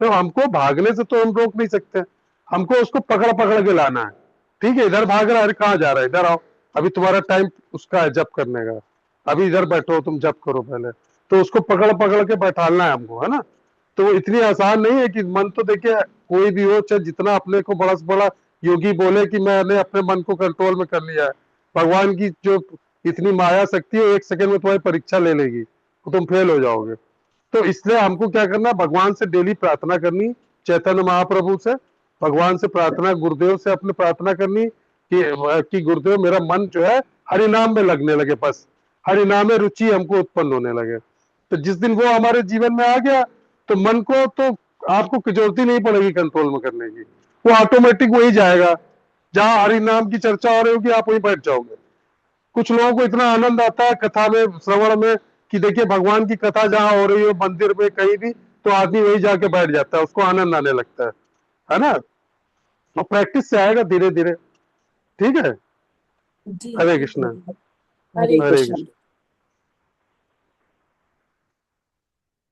तो हमको भागने से तो हम रोक नहीं सकते, हमको उसको पकड़ पकड़ के लाना है। ठीक है, इधर भाग रहा है, अरे कहाँ जा रहा है, इधर आओ, अभी तुम्हारा टाइम उसका है जप करने का, अभी इधर बैठो, तुम जप करो पहले। तो उसको पकड़ पकड़ के बैठालना है हमको, है ना। तो वो इतनी आसान नहीं है कि मन, तो देखिए कोई भी हो, चाहे जितना अपने को बड़ा से बड़ा योगी बोले कि मैंने अपने मन को कंट्रोल में कर लिया है, भगवान की जो इतनी माया शक्ति है, 1 सेकंड में तुम्हारी परीक्षा ले लेगी, तो तुम फेल हो जाओगे। तो इसलिए हमको क्या करना, भगवान से डेली प्रार्थना करनी, चैतन्य महाप्रभु से, भगवान से प्रार्थना, गुरुदेव से अपने प्रार्थना करनी कि गुरुदेव मेरा मन जो है हरि नाम में लगने लगे, बस हरि नाम में रुचि हमको उत्पन्न होने लगे। तो जिस दिन वो हमारे जीवन में आ गया तो मन को तो आपको जरूरत ही नहीं पड़ेगी कंट्रोल में करने की, वो ऑटोमेटिक वही जाएगा जहां हरि नाम की चर्चा हो रही होगी, आप वहीं बैठ जाओगे। कुछ लोगों को इतना आनंद आता है कथा में, श्रवण में, कि देखिए भगवान की कथा जहां हो रही हो, मंदिर में कहीं भी, तो आदमी वहीं जाके बैठ जाता है, उसको आनंद आने लगता है ना। और प्रैक्टिस से आएगा धीरे धीरे, ठीक है। जी हरे कृष्णा। हरे हरे कृष्ण। कृष्ण।